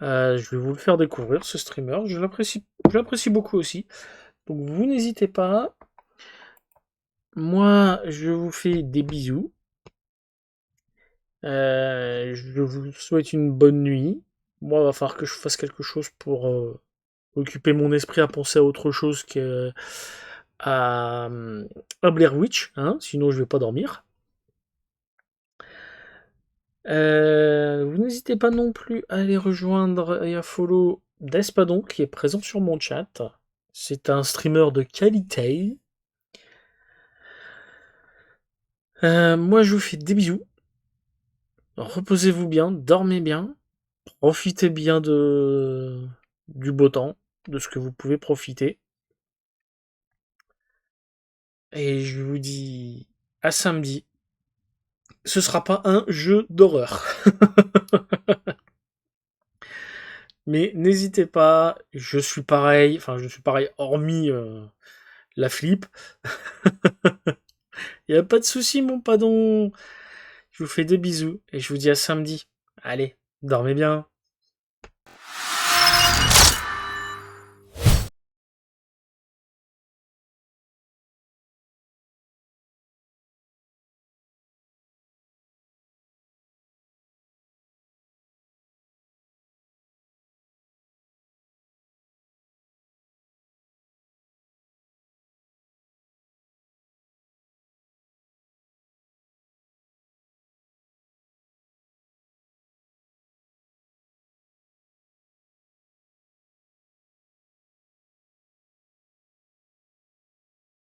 Je vais vous le faire découvrir, ce streamer. Je l'apprécie beaucoup aussi. Donc vous n'hésitez pas. Moi, je vous fais des bisous. Je vous souhaite une bonne nuit. Moi, il va falloir que je fasse quelque chose pour occuper mon esprit à penser à autre chose qu'à Blair Witch, hein, sinon je vais pas dormir. Vous n'hésitez pas non plus à aller rejoindre et à follow Despadon qui est présent sur mon chat. C'est un streamer de qualité. Moi je vous fais des bisous. Reposez-vous bien, dormez bien, profitez bien du beau temps, de ce que vous pouvez profiter. Et je vous dis à samedi. Ce sera pas un jeu d'horreur. Mais n'hésitez pas, je suis pareil, hormis la flip. Y a pas de souci, mon padon. Je vous fais des bisous et je vous dis à samedi. Allez, dormez bien.